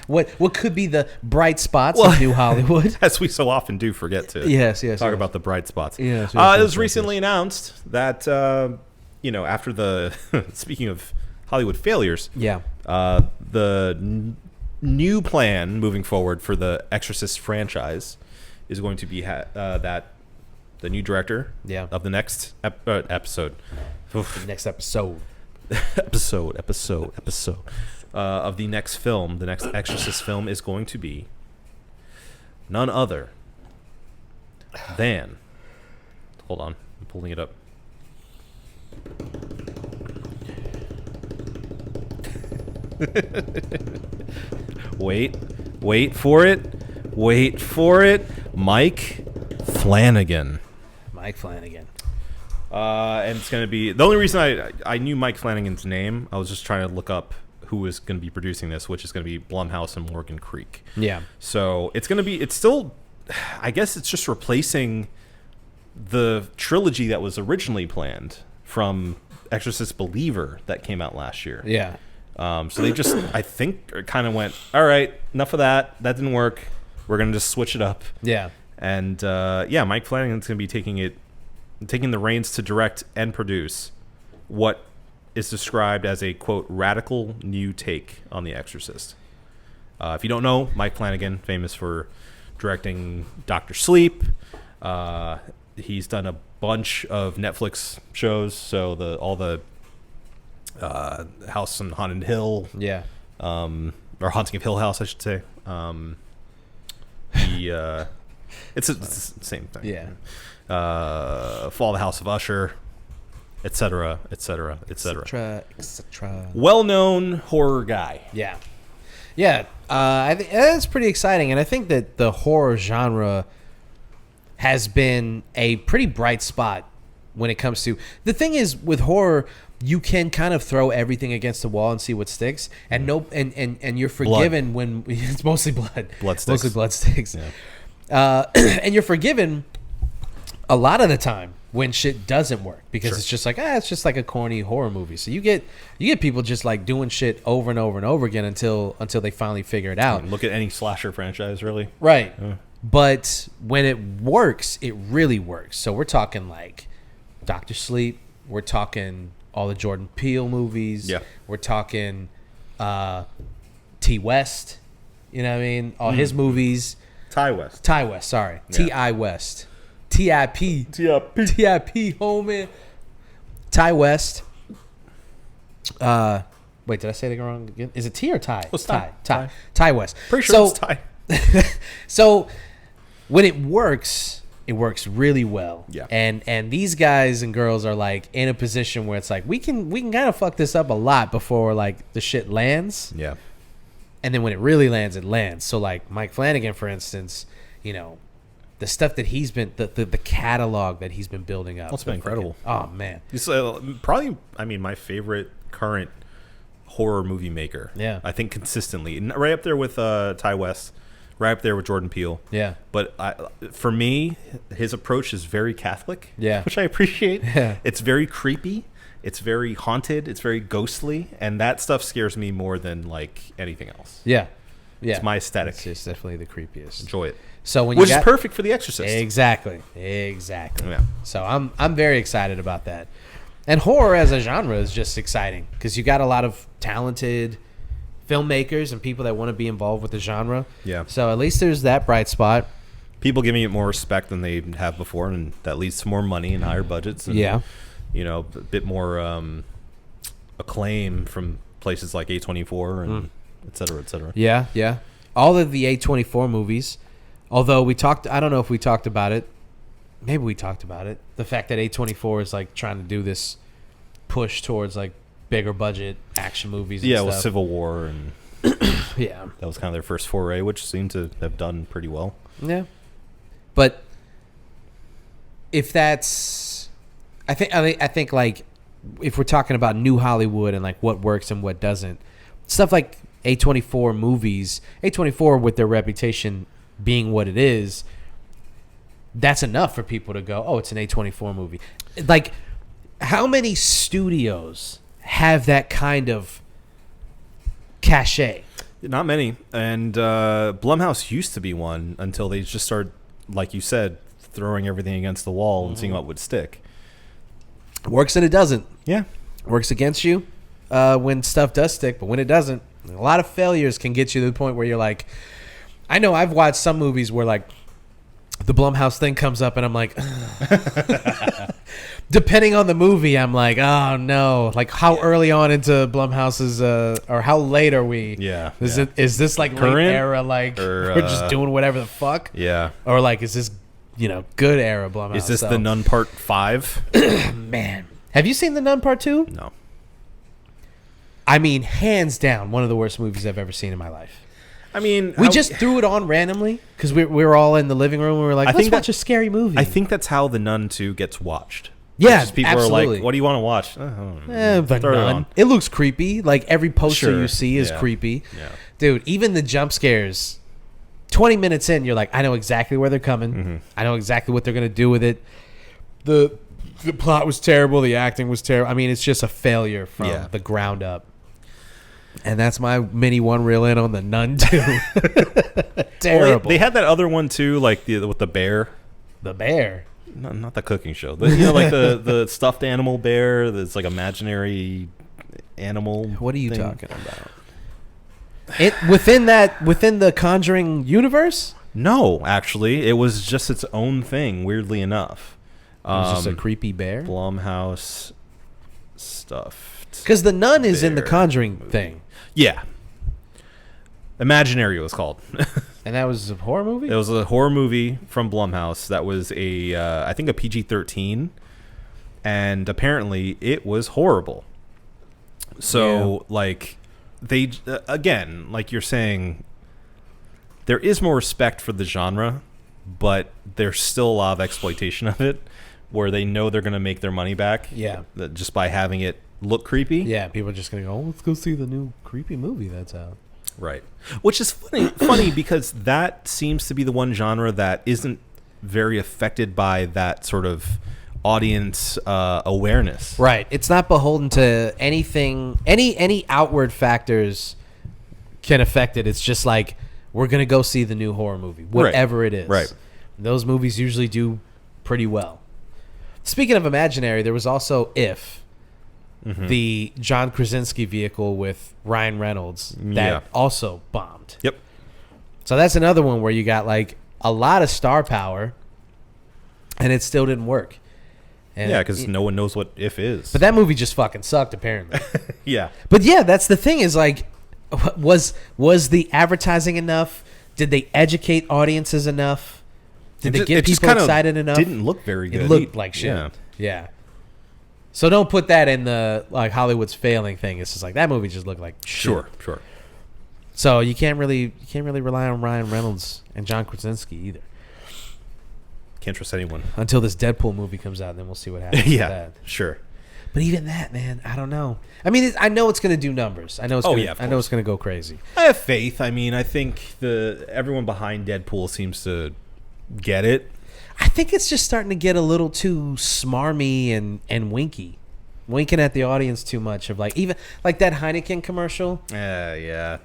what could be the bright spots of New Hollywood? As we so often do forget to Yes. talk about the bright spots. Yes, It was recently announced that after the speaking of Hollywood failures, Yeah. the new plan moving forward for the Exorcist franchise is going to be that the new director of the next episode. The next episode. episode of the next film, the next Exorcist film, is going to be none other than. Hold on, I'm pulling it up. Wait for it. Mike Flanagan. Mike Flanagan. And it's going to be the only reason I knew Mike Flanagan's name. I was just trying to look up who was going to be producing this, which is going to be Blumhouse and Morgan Creek. Yeah. So it's still, I guess it's just replacing the trilogy that was originally planned from Exorcist Believer that came out last year. Yeah. So they just, I think, kind of went, all right, enough of that. That didn't work. We're going to just switch it up. Yeah. And Mike Flanagan's going to be taking the reins to direct and produce what is described as a, quote, radical new take on The Exorcist. If you don't know, Mike Flanagan, famous for directing Dr. Sleep. He's done a bunch of Netflix shows, so all the House on Haunted Hill. Yeah. Or Haunting of Hill House, I should say. It's the same thing. Yeah. Fall of the House of Usher, etc., etc., etc. Etc. Well-known horror guy. Yeah. Yeah. I think that's pretty exciting, and I think that the horror genre has been a pretty bright spot when it comes to. The thing is, with horror, you can kind of throw everything against the wall and see what sticks, and and you're forgiven when it's mostly blood. Blood sticks. Mostly blood sticks. Yeah. And you're forgiven a lot of the time when shit doesn't work because Sure. it's just like it's just like a corny horror movie. So you get people just like doing shit over and over and over again until they finally figure it out. Look at any slasher franchise, really. Right. But when it works, it really works. So we're talking like Dr. Sleep. We're talking all the Jordan Peele movies. Yeah. We're talking T. West. You know what I mean? All his movies. Ty West. Ty West, sorry. Yeah. T.I. West. T.I.P. T.I.P. T.I.P. homie. Ty West. Wait, did I say it wrong again? Is it T or Ty? It's Ty. Ty West. Pretty sure it's Ty. So when it works really well. Yeah. And these guys and girls are like in a position where it's like we can kind of fuck this up a lot before like the shit lands. Yeah. And then when it really lands, it lands. So like Mike Flanagan, for instance, you know, the stuff that he's been the catalog that he's been building up. That's been incredible. Oh man. It's probably my favorite current horror movie maker. Yeah. I think consistently. Right up there with Ty West. Right up there with Jordan Peele. Yeah. But for me, his approach is very Catholic. Yeah. Which I appreciate. Yeah. It's very creepy. It's very haunted. It's very ghostly. And that stuff scares me more than like anything else. Yeah. Yeah. It's my aesthetic. It's definitely the creepiest. Enjoy it. So when Which you is perfect for The Exorcist. Exactly. Yeah. So I'm very excited about that. And horror as a genre is just exciting because you got a lot of talented filmmakers and people that want to be involved with the genre. Yeah. So at least there's that bright spot. People giving it more respect than they have before, and that leads to more money and higher budgets. And, Yeah. You know, a bit more acclaim from places like A24 and et cetera, et cetera. Yeah, yeah. All of the A24 movies, although I don't know if we talked about it. Maybe we talked about it. The fact that A24 is like trying to do this push towards like bigger budget action movies and Yeah, stuff. with Civil War, and Yeah. that was kind of their first foray, which seemed to have done pretty well. Yeah. But if that's I think like if we're talking about new Hollywood and like what works and what doesn't, stuff like A24 movies, A24 with their reputation being what it is, that's enough for people to go, oh, it's an A24 movie. Like, how many studios have that kind of cachet? Not many. And Blumhouse used to be one until they just started, like you said, throwing everything against the wall and seeing what would stick. Works and it doesn't. Yeah. Works against you when stuff does stick, but when it doesn't, a lot of failures can get you to the point where you're like, I know I've watched some movies where like the Blumhouse thing comes up and I'm like, depending on the movie, I'm like, oh no, like how early on into Blumhouse's or how late are we? Yeah. Is this like Current? late era, like Or, we're just doing whatever the fuck? Yeah. Or like is this good era Blumhouse? Is this The Nun Part 5? Man, have you seen The Nun Part 2? No. I mean, hands down, one of the worst movies I've ever seen in my life. I mean, We just threw it on randomly because we were all in the living room and we were like, let's watch a scary movie. I think that's how The Nun 2 gets watched. Yeah, It's just people are absolutely. like, what do you want to watch? The Throw it Nun. on. It looks creepy. Like every poster Sure. you see is Yeah. creepy. Yeah. Dude, even the jump scares, 20 minutes in, you're like, I know exactly where they're coming. Mm-hmm. I know exactly what they're going to do with it. The plot was terrible. The acting was terrible. I mean, it's just a failure from the ground up. And that's my mini one reel in on The Nun 2. Terrible. Well, they had that other one too, like with the bear. The bear. No, not the cooking show. Like the stuffed animal bear that's like imaginary animal. What are you thing. talking about? It within the Conjuring universe? No, actually, it was just its own thing. Weirdly enough, It was just a creepy bear. Blumhouse stuffed. Because the nun is in the bear Conjuring movie. thing, Yeah, Imaginary it was called. and that was a horror movie. It was a horror movie from Blumhouse that was I think a PG-13, and apparently it was horrible. So like they again, like you're saying, there is more respect for the genre, but there's still a lot of exploitation of it, where they know they're going to make their money back. Yeah. Just by having it look creepy. Yeah, people are just gonna go, oh, let's go see the new creepy movie that's out. Right. Which is funny because that seems to be the one genre that isn't very affected by that sort of audience awareness. Right. It's not beholden to anything. Any outward factors can affect it. It's just like we're going to go see the new horror movie, whatever it is. Right. Those movies usually do pretty well. Speaking of imaginary, there was also If, the John Krasinski vehicle with Ryan Reynolds that also bombed. Yep. So that's another one where you got like a lot of star power and it still didn't work. And Yeah, because no one knows what If is. But that movie just fucking sucked, apparently. Yeah. But yeah, that's the thing is like, was the advertising enough? Did they educate audiences enough? Did they get people excited enough? Didn't look very good. It looked like shit. Yeah. So don't put that in the like Hollywood's failing thing. It's just like that movie just looked like shit. Sure. So you can't really rely on Ryan Reynolds and John Krasinski either. Can't trust anyone Until this Deadpool movie comes out, then we'll see what happens. With that. Sure. But even that, man, I don't know. I mean, I know it's going to do numbers. I know it's going to go crazy. I have faith. I mean, I think everyone behind Deadpool seems to get it. I think it's just starting to get a little too smarmy and winking at the audience too much. Of like even like that Heineken commercial. Yeah,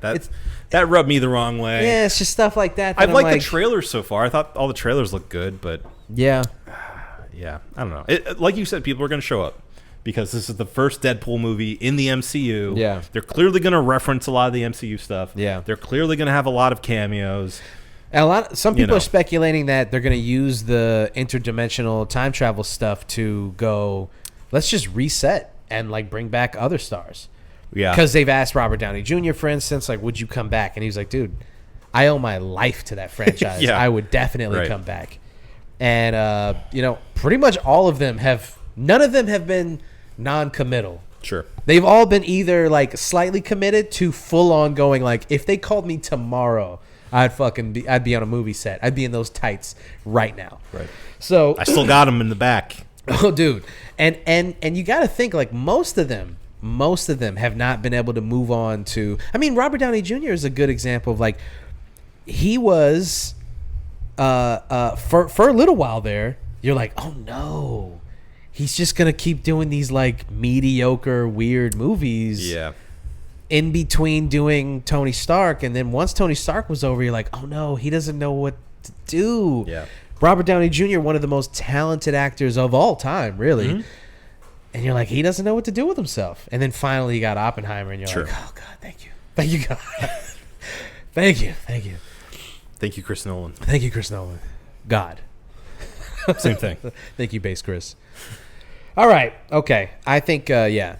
that rubbed me the wrong way. Yeah, it's just stuff like that. I've liked the trailers so far. I thought all the trailers looked good, but yeah, I don't know. Like you said, people are going to show up because this is the first Deadpool movie in the MCU. Yeah, they're clearly going to reference a lot of the MCU stuff. Yeah, they're clearly going to have a lot of cameos. And some people are speculating that they're going to use the interdimensional time travel stuff to go, let's just reset and like bring back other stars. Yeah. Because they've asked Robert Downey Jr., for instance, like, would you come back? And he was like, dude, I owe my life to that franchise. I would definitely come back. And, pretty much all of them none of them have been non-committal. Sure. They've all been either like slightly committed to full on going like, if they called me tomorrow, I'd be on a movie set. I'd be in those tights right now. Right. So I still got them in the back. Oh, dude. And you got to think like most of them have not been able to move on to. I mean, Robert Downey Jr. is a good example of like he was for a little while there. You're like, oh no, he's just gonna keep doing these like mediocre, weird movies. Yeah. In between doing Tony Stark, and then once Tony Stark was over, you're like, oh no, he doesn't know what to do. Yeah. Robert Downey Jr., one of the most talented actors of all time, really. Mm-hmm. And you're like, he doesn't know what to do with himself. And then finally you got Oppenheimer, and you're like, oh God, thank you. Thank you, God. Thank you. Thank you, Chris Nolan. Thank you, Chris Nolan. God. Same thing. Thank you, Bass Chris. All right. Okay. I think, yeah.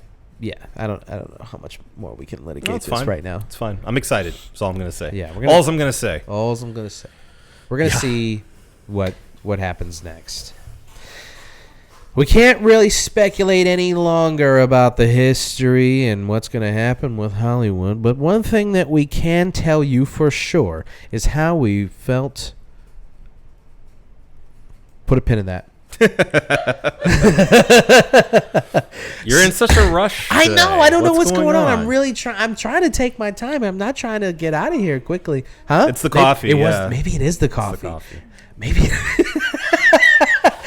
I don't know how much more we can litigate this right now. It's fine. I'm excited. That's all I'm going to say. Yeah. All I'm going to say. We're going to see what happens next. We can't really speculate any longer about the history and what's going to happen with Hollywood, but one thing that we can tell you for sure is how we felt. Put a pin in that. You're in such a rush. I know. I don't know what's going on. I'm really trying. I'm trying to take my time. I'm not trying to get out of here quickly. Huh? It's the coffee. Maybe it is the coffee. It's the coffee. Maybe.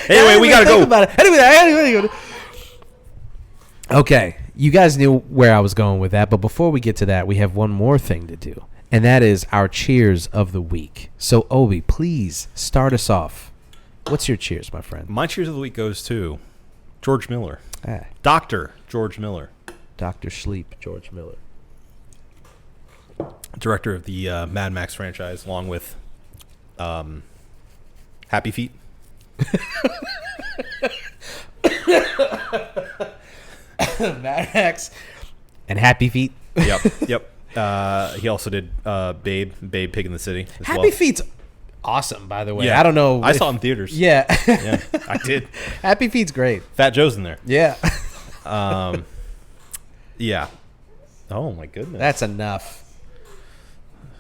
Anyway, we gotta go. About it. Anyway. Okay, you guys knew where I was going with that, but before we get to that, we have one more thing to do, and that is our cheers of the week. So, Obi, please start us off. What's your cheers, my friend? My cheers of the week goes to George Miller. Dr. George Miller. Dr. Sleep, George Miller. Director of the Mad Max franchise, along with Happy Feet. Mad Max and Happy Feet. Yep. He also did Babe, Pig in the City. Happy Feet's awesome, by the way. Yeah. I don't know. I saw it in theaters. Yeah. Yeah, I did. Happy Feet's great. Fat Joe's in there. Yeah. Yeah. Oh, my goodness. That's enough.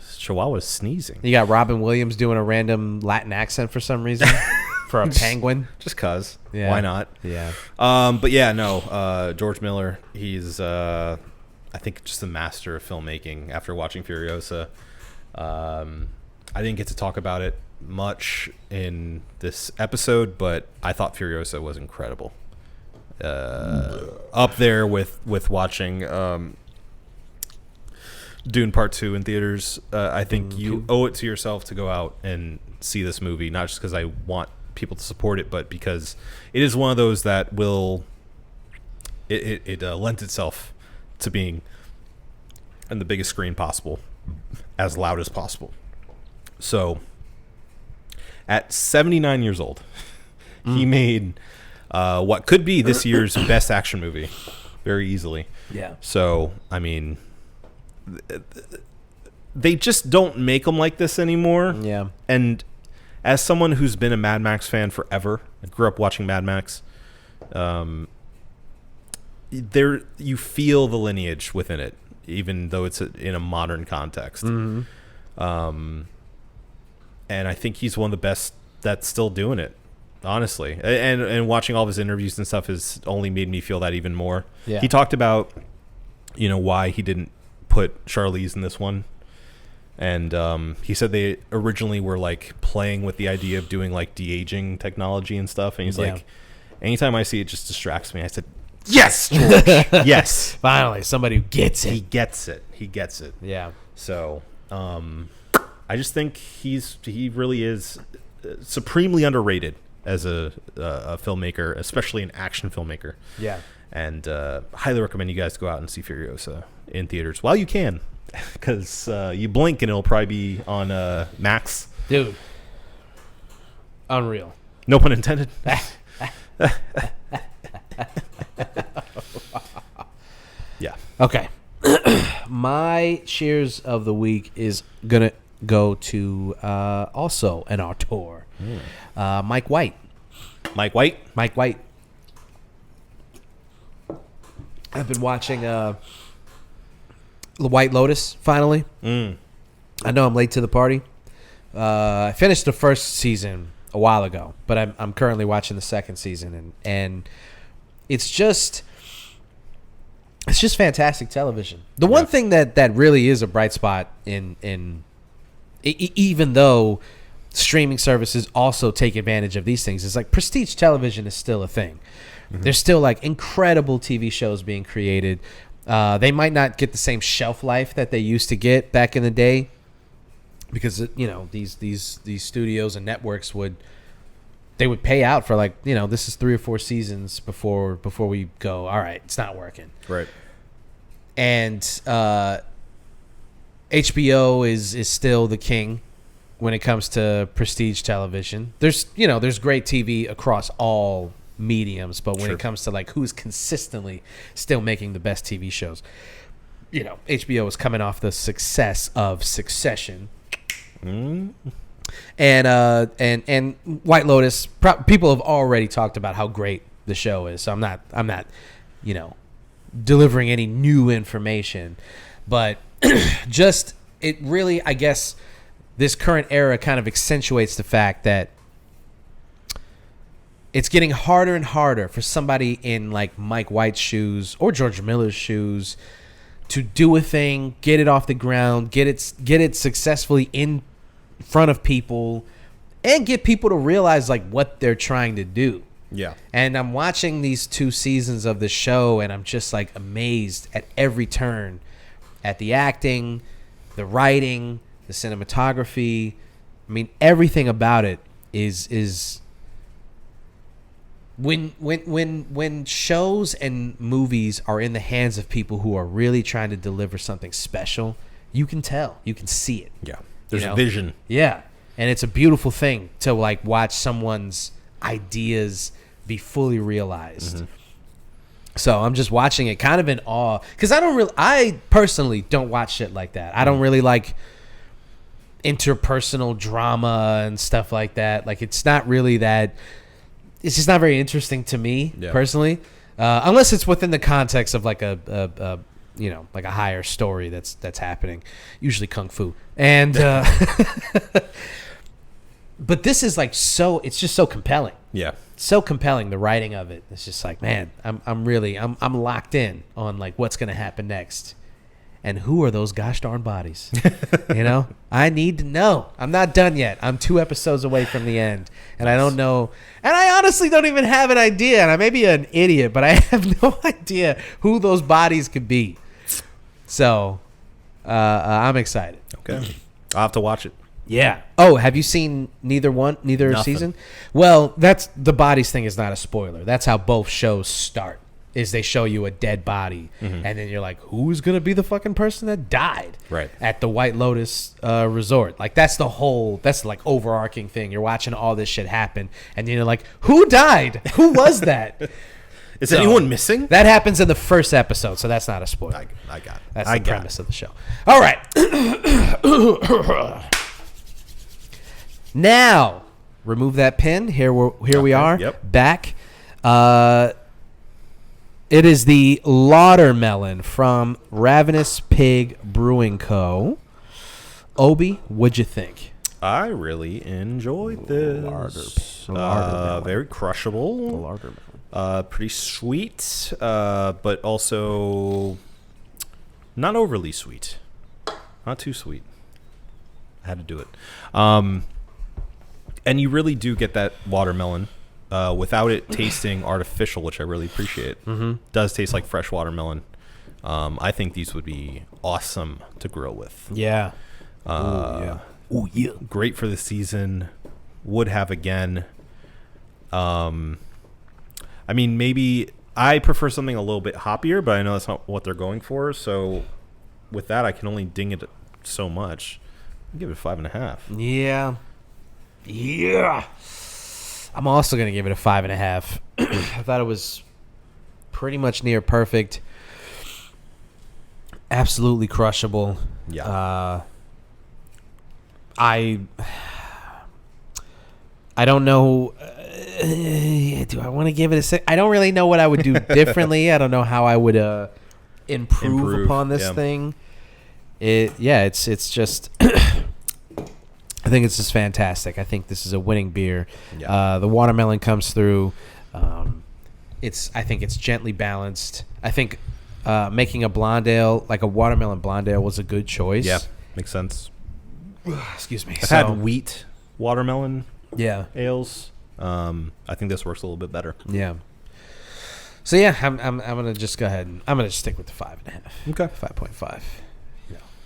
Chihuahua's sneezing. You got Robin Williams doing a random Latin accent for some reason for a penguin. Just cuz. Yeah. Why not? Yeah. But yeah, no. George Miller, he's, I think, just a master of filmmaking after watching Furiosa. I didn't get to talk about it much in this episode, but I thought Furiosa was incredible. Up there with watching Dune Part 2 in theaters. I think you owe it to yourself to go out and see this movie, not just because I want people to support it, but because it is one of those that will it lends itself to being on the biggest screen possible, as loud as possible. So at 79 years old, he made what could be this year's best action movie very easily. Yeah. So, I mean, they just don't make them like this anymore. Yeah. And as someone who's been a Mad Max fan forever, I grew up watching Mad Max, there you feel the lineage within it, even though it's in a modern context. Mm-hmm. And I think he's one of the best that's still doing it, honestly. And watching all of his interviews and stuff has only made me feel that even more. Yeah. He talked about, why he didn't put Charlize in this one. And he said they originally were like playing with the idea of doing like de-aging technology and stuff. And he's like, anytime I see it, just distracts me. I said, yes, George. Yes. Finally, somebody who gets it. He gets it. He gets it. Yeah. So, I just think he really is supremely underrated as a filmmaker, especially an action filmmaker. Yeah. And highly recommend you guys go out and see Furiosa in theaters while you can, because you blink and it'll probably be on Max. Dude. Unreal. No pun intended. Yeah. Okay. My cheers of the week is going to go to also an auteur, Mike White. Mike White? Mike White. I've been watching The White Lotus, finally. I know I'm late to the party. I finished the first season a while ago, but I'm currently watching the second season, and it's just fantastic television. The one thing that really is a bright spot in even though streaming services also take advantage of these things, is like prestige television is still a thing. There's still like incredible TV shows being created. They might not get the same shelf life that they used to get back in the day, because these studios and networks would pay out for like, this is 3 or 4 seasons before we go, all right, it's not working. Right. And HBO is still the king when it comes to prestige television. There's great TV across all mediums, but when it comes to like who's consistently still making the best TV shows, HBO is coming off the success of Succession. And White Lotus, people have already talked about how great the show is, so I'm not delivering any new information, but just it really, I guess, this current era kind of accentuates the fact that it's getting harder and harder for somebody in like Mike White's shoes or George Miller's shoes to do a thing, get it off the ground, get it successfully in front of people, and get people to realize like what they're trying to do. Yeah. And I'm watching these 2 seasons of the show, and I'm just like amazed at every turn, at the acting, the writing, the cinematography. I mean, everything about it is when shows and movies are in the hands of people who are really trying to deliver something special, you can tell, you can see it. Yeah. There's a vision. Yeah. And it's a beautiful thing to like watch someone's ideas be fully realized. So I'm just watching it kind of in awe, because I personally don't watch shit like that. I don't really like interpersonal drama and stuff like that. Like, it's not really that. It's just not very interesting to me personally, unless it's within the context of like a like a higher story that's happening, usually kung fu. And but this is like it's just so compelling. Yeah, so compelling. The writing of it, it's just like, man, I'm locked in on like what's gonna happen next. And who are those gosh darn bodies? I need to know. I'm not done yet. I'm 2 episodes away from the end. And I don't know. And I honestly don't even have an idea. And I may be an idiot, but I have no idea who those bodies could be. So, I'm excited. Okay. I'll have to watch it. Yeah. Oh, have you seen neither Nothing. season? Well, that's the bodies thing is not a spoiler. That's how both shows start. Is they show you a dead body, and then you're like, who's gonna be the fucking person that died Right. at the White Lotus resort? Like that's like overarching thing. You're watching all this shit happen, and then you're like, who died? Who was that? Is anyone missing? That happens in the first episode, so that's not a spoiler. I got it. That's the premise of the show. All right. Now, remove that pin. Here we are. Yep. Back. It is the Lardermelon from Ravenous Pig Brewing Co. Obi, what'd you think? I really enjoyed this. Lardermelon. Very crushable. Pretty sweet, but also not overly sweet. Not too sweet. I had to do it. And you really do get that watermelon without it tasting artificial, which I really appreciate. It does taste like fresh watermelon. I think these would be awesome to grill with. Yeah. Ooh, yeah. Great for the season. Would have again. I mean, maybe I prefer something a little bit hoppier, but I know that's not what they're going for. So with that, I can only ding it so much. I'll give it a 5.5. Yeah. I'm also going to give it a 5.5. I thought it was pretty much near perfect. Absolutely crushable. Yeah. I don't know. Do I want to give it a 6? I don't really know what I would do differently. I don't know how I would improve upon this thing. It's just. I think it's just fantastic. I think this is a winning beer. Yeah. The watermelon comes through. I think it's gently balanced. I think making a blonde ale, like a watermelon blonde ale, was a good choice. Yeah, makes sense. Excuse me. I've had wheat watermelon Yeah. ales. I think this works a little bit better. Yeah. So yeah, I'm gonna just go ahead and I'm gonna stick with the 5.5. Okay. 5.5.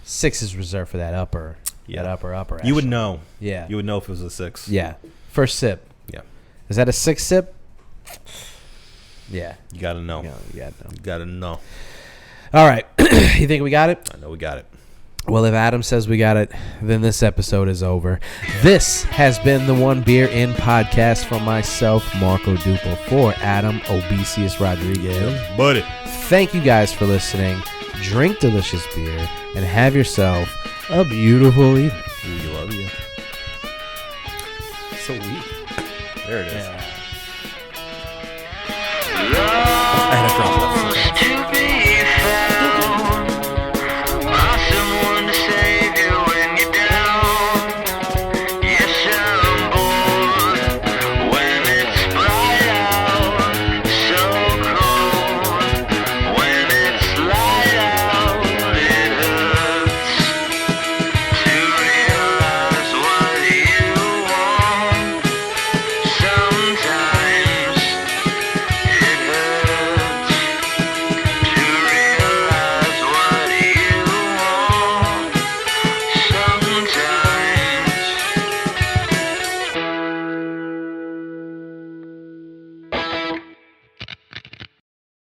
6 is reserved for that upper. Yeah. That upper. You would know. Yeah. You would know if it was a 6. Yeah. First sip. Yeah. Is that a 6 sip? Yeah. You got to know. You Got to know. All right. You think we got it? I know we got it. Well, if Adam says we got it, then this episode is over. This has been the One Beer In podcast from myself, Marco Duple, for Adam Obesius Rodriguez. Buddy. Thank you guys for listening. Drink delicious beer and have yourself a beautiful evening. We love you. So weak. There it is. Yeah.